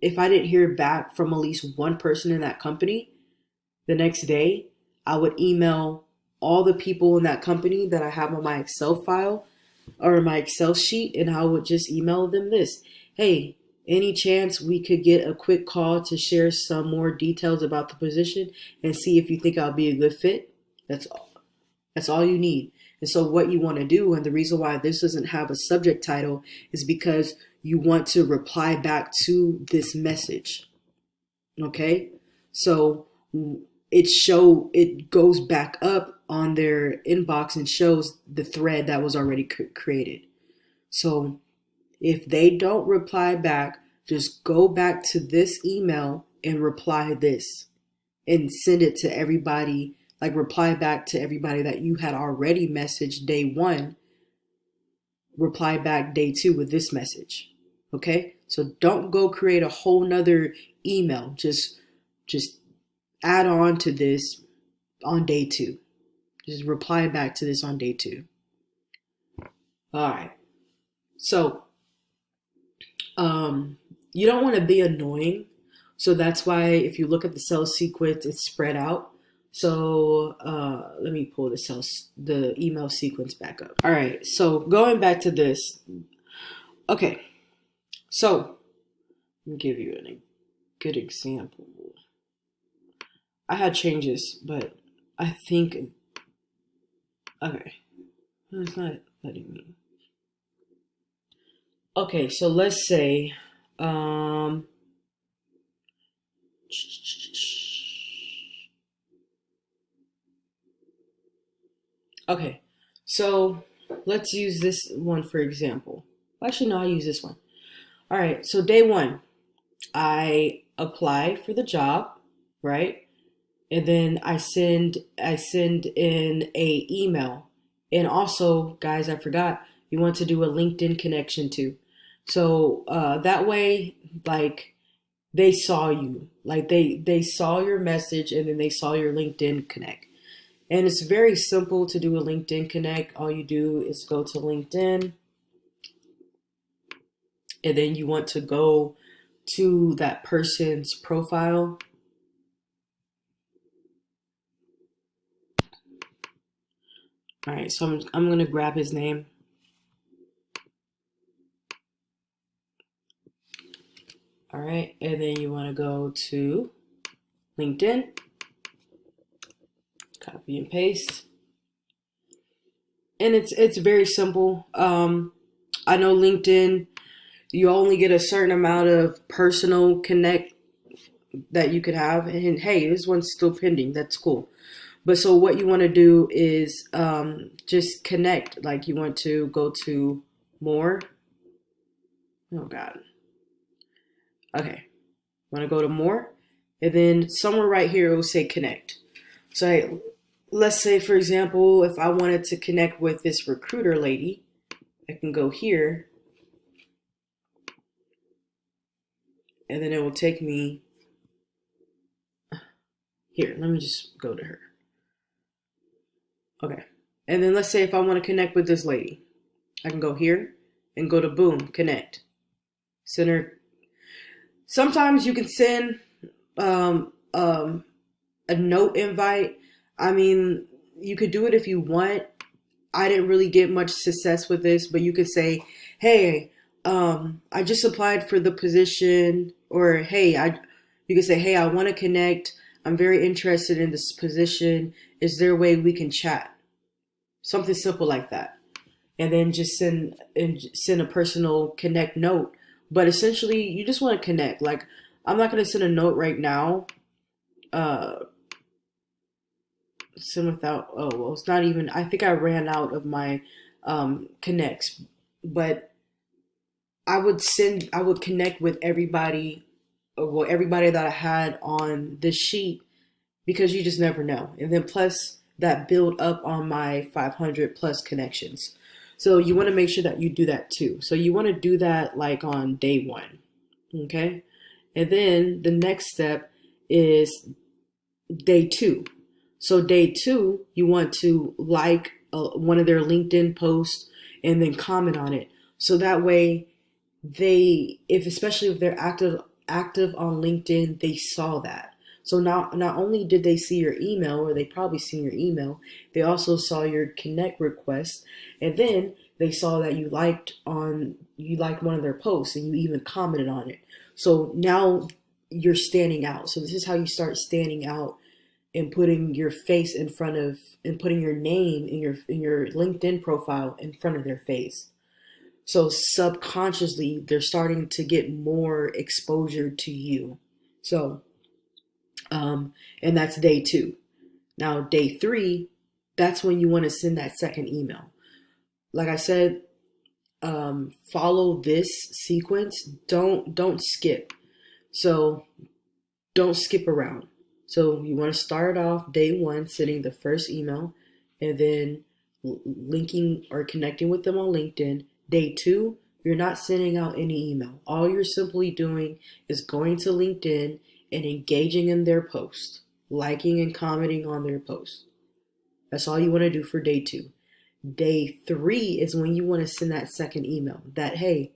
if I didn't hear back from at least one person in that company the next day, I would email all the people in that company that I have on my Excel file or my Excel sheet, and I would just email them this. Hey, any chance we could get a quick call to share some more details about the position and see if you think I'll be a good fit? That's all you need. And so what you want to do, and the reason why this doesn't have a subject title, is because you want to reply back to this message. Okay? So it goes back up on their inbox and shows the thread that was already created. So if they don't reply back, just go back to this email and reply this and send it to everybody, like reply back to everybody that you had already messaged day 1, reply back day 2 with this message. Okay? So don't go create a whole nother email. Just add on to this on day 2. Just reply back to this on day 2. All right. So, you don't want to be annoying. So that's why if you look at the sales sequence, it's spread out. So let me pull the email sequence back up. All right. So going back to this. Okay. So let me give you a good example. I had changes, but I think, okay. It's not letting me. Okay, so let's say, okay, so let's use this one for example. Actually, no, I'll use this one. All right, so day 1, I apply for the job, right? And then I send in a email. And also, guys, I forgot, you want to do a LinkedIn connection too. So that way, like, they saw you, like they saw your message, and then they saw your LinkedIn connect. And it's very simple to do a LinkedIn connect. All you do is go to LinkedIn, and then you want to go to that person's profile. All right, so I'm gonna grab his name. All right, and then you want to go to LinkedIn, copy and paste, and it's very simple. I know LinkedIn, you only get a certain amount of personal connect that you could have, and hey, this one's still pending. That's cool. But so what you want to do is just connect. Like you want to go to more. Oh God. Okay. Want to go to more, and then somewhere right here it will say connect. So hey, let's say for example, if I wanted to connect with this recruiter lady, I can go here, and then it will take me here. Let me just go to her. Okay. And then let's say if I want to connect with this lady, I can go here and go to boom, connect. Send her. Sometimes you can send a note invite. I mean, you could do it if you want. I didn't really get much success with this, but you could say, hey, I just applied for the position, or hey, you could say, hey, I want to connect. I'm very interested in this position. Is there a way we can chat? Something simple like that. And then just send a personal connect note. But essentially, you just want to connect. Like, I'm not going to send a note right now. Send without, oh, well, it's not even, I think I ran out of my connects. But I would connect with everybody, well, everybody that I had on this sheet, because you just never know. And then plus that build up on my 500 plus connections. So you want to make sure that you do that too. So you want to do that like on day 1. Okay. And then the next step is day 2. So day 2, you want to like one of their LinkedIn posts and then comment on it. So that way especially if they're active on LinkedIn, they saw that. So not only did they see your email, or they probably seen your email, they also saw your connect request, and then they saw that you liked one of their posts and you even commented on it. So now you're standing out. So this is how you start standing out and putting your face in front of, and putting your name in your LinkedIn profile in front of their face. So subconsciously, they're starting to get more exposure to you. So, and that's day 2. Now, day 3, that's when you want to send that second email. Like I said, follow this sequence. Don't skip. So don't skip around. So you want to start off day 1 sending the first email, and then linking or connecting with them on LinkedIn. Day 2, you're not sending out any email. All you're simply doing is going to LinkedIn and engaging in their post, liking and commenting on their post. That's all you want to do for day 2. Day 3 is when you want to send that second email that, hey,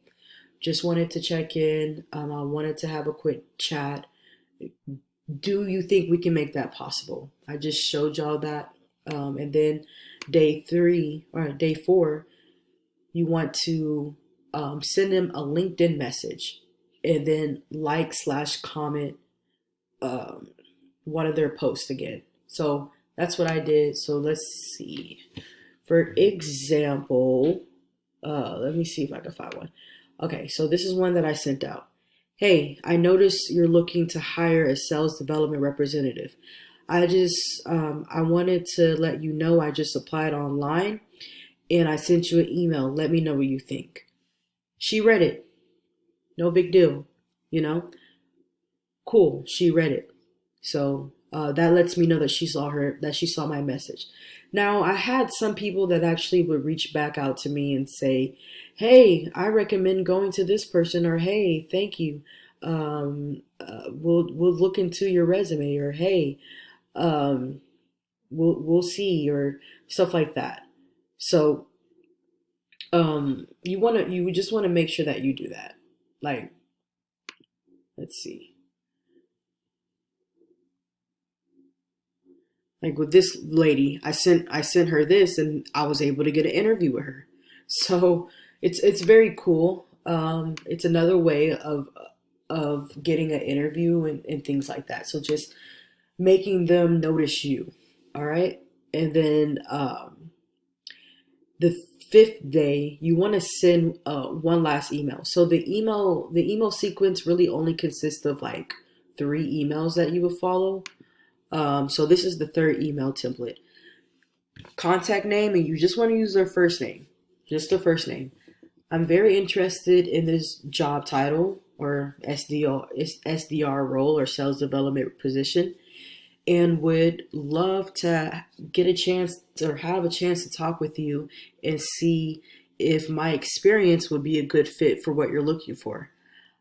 just wanted to check in. I wanted to have a quick chat. Do you think we can make that possible? I just showed y'all that. And then day 4, you want to send them a LinkedIn message and then like/comment one of their posts again. So that's what I did. So let's see. For example, let me see if I can find one. Okay, so this is one that I sent out. Hey, I noticed you're looking to hire a sales development representative. I wanted to let you know I just applied online and I sent you an email. Let me know what you think. She read it. No big deal, you know? Cool, she read it. So that lets me know that she saw my message. Now, I had some people that actually would reach back out to me and say, hey, I recommend going to this person, or hey, thank you. We'll look into your resume, or hey, we'll see, or stuff like that. So you just want to make sure that you do that. Like, let's see. Like with this lady, I sent her this, and I was able to get an interview with her. So it's very cool. It's another way of getting an interview and things like that. So just making them notice you. All right. And then the 5th day, you want to send one last email. So the email sequence really only consists of like 3 emails that you would follow. So this is the 3rd email template. Contact name, and you just want to use their first name, just the first name. I'm very interested in this job title, or SDR role, or sales development position, and would love to get a chance or have a chance to talk with you and see if my experience would be a good fit for what you're looking for.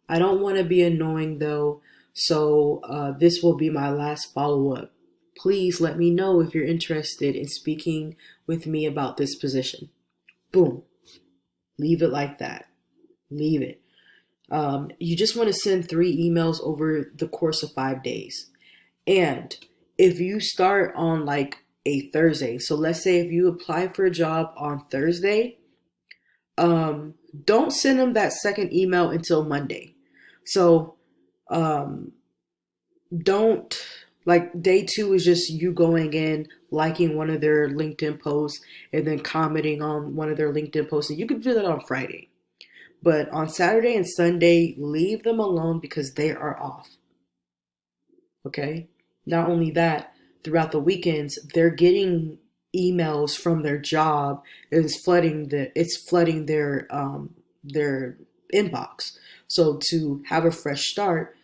I don't want to be annoying though, so this will be my last follow-up. Please let me know if you're interested in speaking with me about this position. Boom. Leave it like that. Leave it. You just want to send 3 emails over the course of 5 days. And if you start on like a Thursday, so let's say if you apply for a job on Thursday, don't send them that second email until Monday. So don't, like, day 2 is just you going in, liking one of their LinkedIn posts, and then commenting on one of their LinkedIn posts. And you can do that on Friday. But on Saturday and Sunday, leave them alone because they are off. Okay? Not only that, throughout the weekends, they're getting emails from their job. It's flooding their inbox. So to have a fresh start,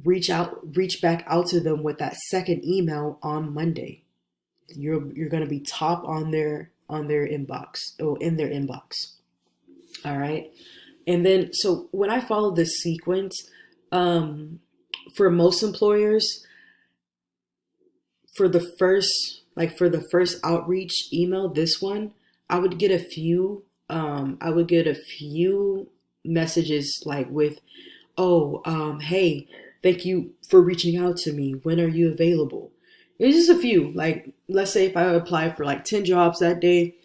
reach back out to them with that second email on Monday. You're going to be top on their inbox, or in their inbox. All right. And then, so when I follow this sequence, for most employers, for the first outreach email, this one, I would get a few messages like with, hey, thank you for reaching out to me. When are you available? It's just a few. Like, let's say if I apply for like 10 jobs that day,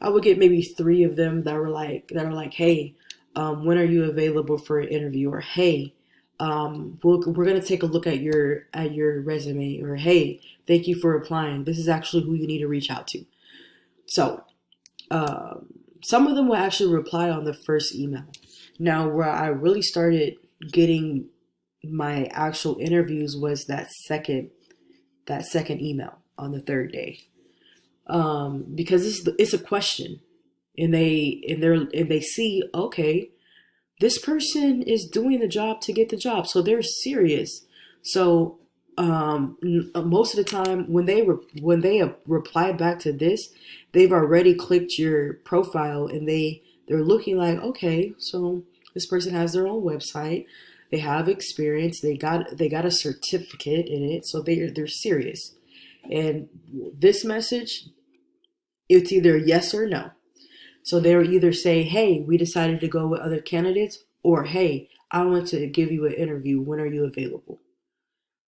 I would get maybe 3 of them that are like, hey, when are you available for an interview? Or hey, we're going to take a look at your resume, or hey, thank you for applying. This is actually who you need to reach out to. So some of them will actually reply on the first email. Now, where I really started getting my actual interviews was that second email on the third day, because it's a question, and they see, okay, this person is doing the job to get the job, so they're serious. So most of the time when they reply back to this, they've already clicked your profile, and they're looking like, okay, so this person has their own website, they have experience, they got a certificate in it, so they're serious. And this message, it's either yes or no. So they will either say, hey, we decided to go with other candidates, or hey, I want to give you an interview. When are you available?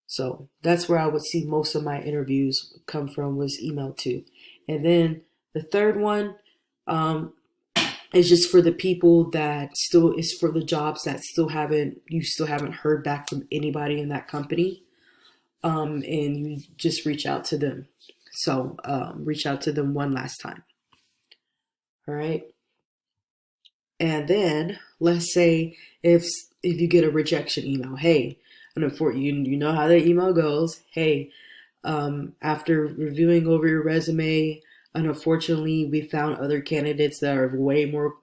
So that's where I would see most of my interviews come from, was email too. And then the third one, um, is just for the people that still is for the jobs that you still haven't heard back from anybody in that company. And you just reach out to them. So reach out to them one last time. All right. And then let's say if you get a rejection email, hey, and for you know how the email goes. Hey, after reviewing over your resume, and unfortunately, we found other candidates that are way more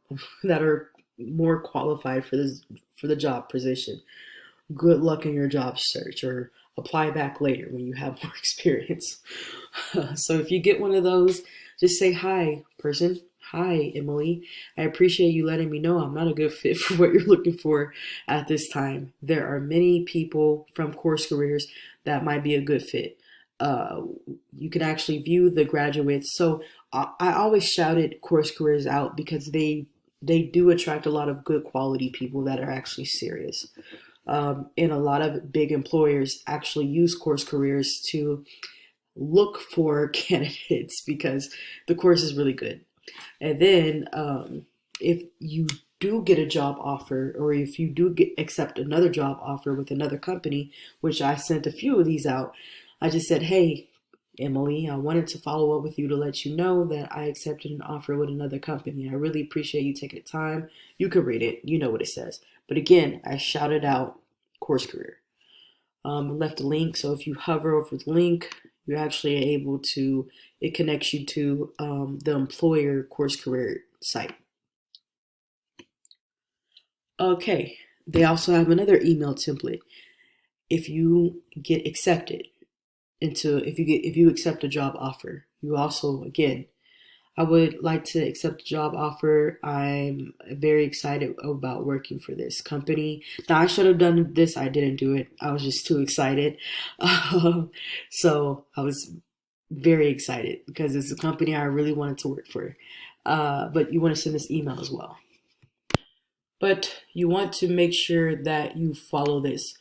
that are more qualified for the job position. Good luck in your job search, or apply back later when you have more experience. So if you get one of those, just say, hi, person. Hi, Emily. I appreciate you letting me know I'm not a good fit for what you're looking for at this time. There are many people from Course Careers that might be a good fit. Uh, you can actually view the graduates. So I always shouted Course Careers out because they do attract a lot of good quality people that are actually serious. And a lot of big employers actually use Course Careers to look for candidates because the course is really good. And then if you do get a job offer, or if you do accept another job offer with another company, which I sent a few of these out, I just said, hey, Emily, I wanted to follow up with you to let you know that I accepted an offer with another company. I really appreciate you taking the time. You can read it. You know what it says. But again, I shouted out Course Career. Left a link, so if you hover over the link, you're actually able to, it connects you to the employer Course Career site. Okay, they also have another email template. If you get accepted if you accept a job offer, you also, again, I would like to accept a job offer. I'm very excited about working for this company. Now, I should have done this. I didn't do it. I was just too excited. So I was very excited because it's a company I really wanted to work for. But you want to send this email as well. But you want to make sure that you follow this.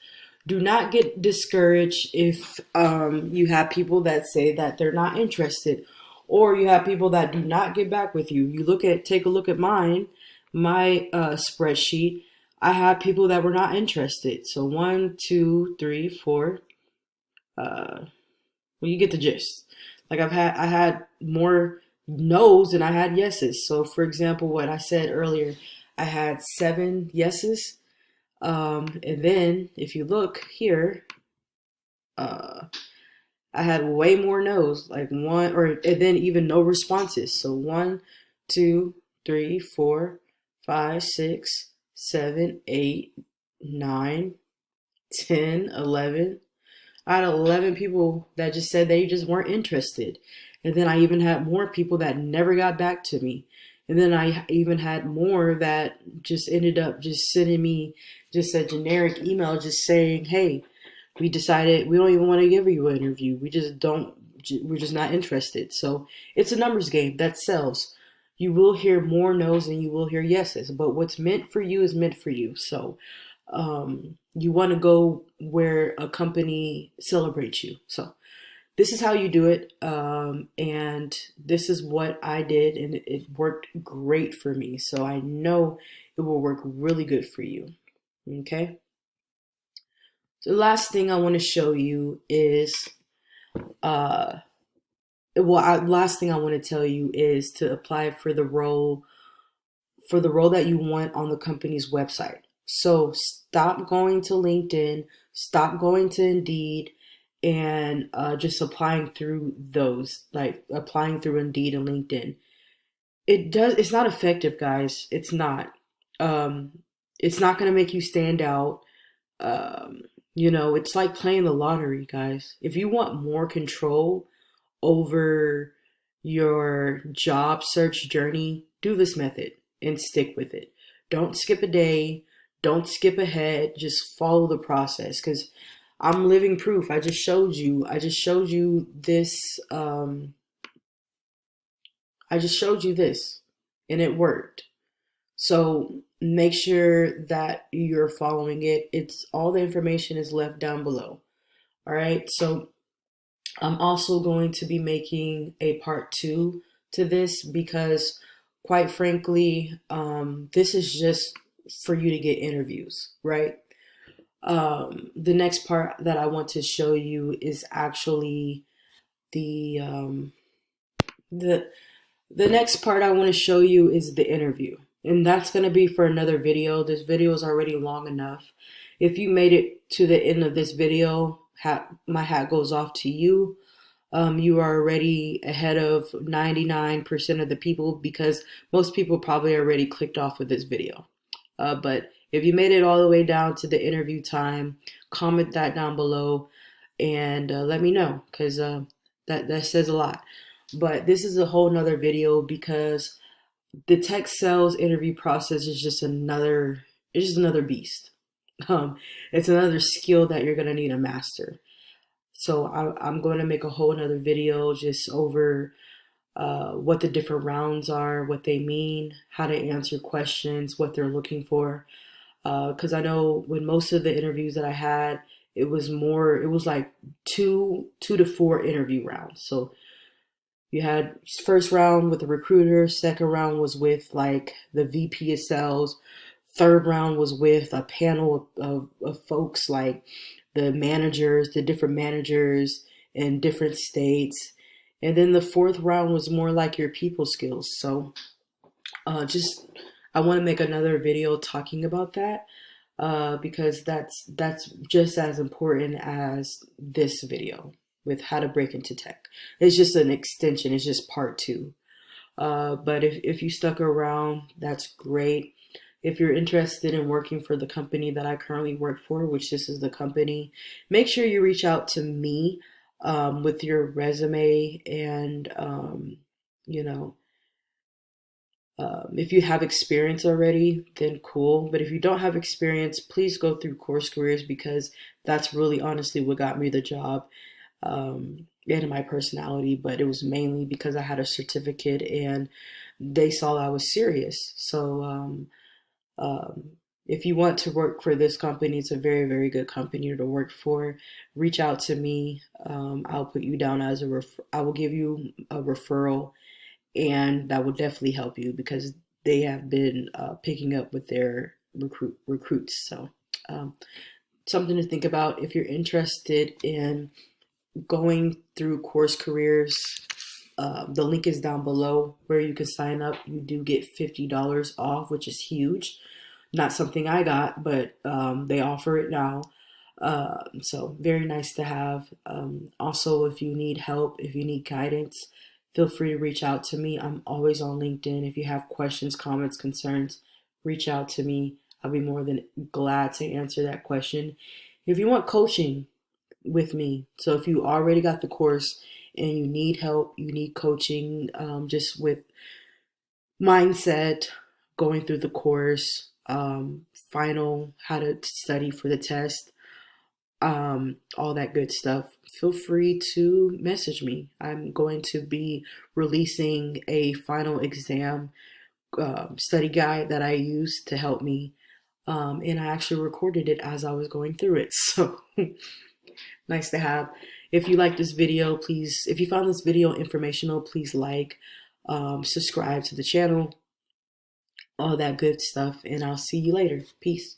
Do not get discouraged if you have people that say that they're not interested, or you have people that do not get back with you. Take a look at my spreadsheet. I have people that were not interested. So 1, 2, 3, 4. Well, you get the gist. Like I had more no's than I had yeses. So for example, what I said earlier, I had 7 yeses. And then if you look here, uh, I had way more no's, like and then even no responses. So 1, 2, 3, 4, 5, 6, 7, 8, 9, 10, 11. I had 11 people that just said they just weren't interested. And then I even had more people that never got back to me. And then I even had more that just ended up just sending me just a generic email just saying, hey, we decided we don't even want to give you an interview. We're just not interested. So it's a numbers game that sells. You will hear more no's than you will hear yeses, but what's meant for you is meant for you. So you want to go where a company celebrates you. So this is how you do it. And this is what I did, and it worked great for me. So I know it will work really good for you. Okay. The last thing I want to show you is, last thing I want to tell you is to apply for the role that you want on the company's website. So stop going to LinkedIn, stop going to Indeed, and just applying through those, like applying through Indeed and LinkedIn. It's not effective, guys. It's not. Um, it's not going to make you stand out. Um, it's like playing the lottery, guys. If you want more control over your job search journey, do this method and stick with it. Don't skip a day. Don't skip ahead. Just follow the process, because I'm living proof. I just showed you. This. I just showed you this, and it worked. So make sure that you're following it. It's all the information is left down below. All right. So I'm also going to be making a part 2 to this, because quite frankly, this is just for you to get interviews, right? The next part that I want to show you is actually the the the next part I want to show you is the interview. And that's going to be for another video. This video is already long enough. If you made it to the end of this video, my hat goes off to you. You are already ahead of 99% of the people, because most people probably already clicked off with this video. But if you made it all the way down to the interview time, comment that down below and let me know, because that says a lot. But this is a whole nother video, because the tech sales interview process is just another beast. It's another skill that you're gonna need to master. So I'm going to make a whole nother video just over what the different rounds are, what they mean, how to answer questions, what they're looking for. Because I know when most of the interviews that I had, it was like two to four interview rounds. So you had first round with the recruiter, second round was with like the VP of sales, third round was with a panel of folks like the managers, the different managers in different states. And then the fourth round was more like your people skills. So I want to make another video talking about that, because that's just as important as this video with how to break into tech. It's just an extension. It's just part 2. But if you stuck around, that's great. If you're interested in working for the company that I currently work for, which this is the company, make sure you reach out to me with your resume. And, if you have experience already, then cool. But if you don't have experience, please go through Course Careers, because that's really honestly what got me the job. And my personality, but it was mainly because I had a certificate and they saw I was serious. So if you want to work for this company, it's a very, very good company to work for. Reach out to me. I'll put you down as I will give you a referral, and that will definitely help you, because they have been picking up with their recruits. So something to think about if you're interested in going through Course Careers. The link is down below where you can sign up. You do get $50 off, which is huge. Not something I got, but they offer it now. So very nice to have. Also, if you need help, if you need guidance, feel free to reach out to me. I'm always on LinkedIn. If you have questions, comments, concerns, reach out to me. I'll be more than glad to answer that question. If you want coaching with me, so if you already got the course and you need help, you need coaching, just with mindset, going through the course, final, how to study for the test, all that good stuff, feel free to message me. I'm going to be releasing a final exam study guide that I used to help me, and I actually recorded it as I was going through it. So nice to have. If you like this video, please, if you found this video informational, please like, subscribe to the channel, all that good stuff, and I'll see you later. Peace.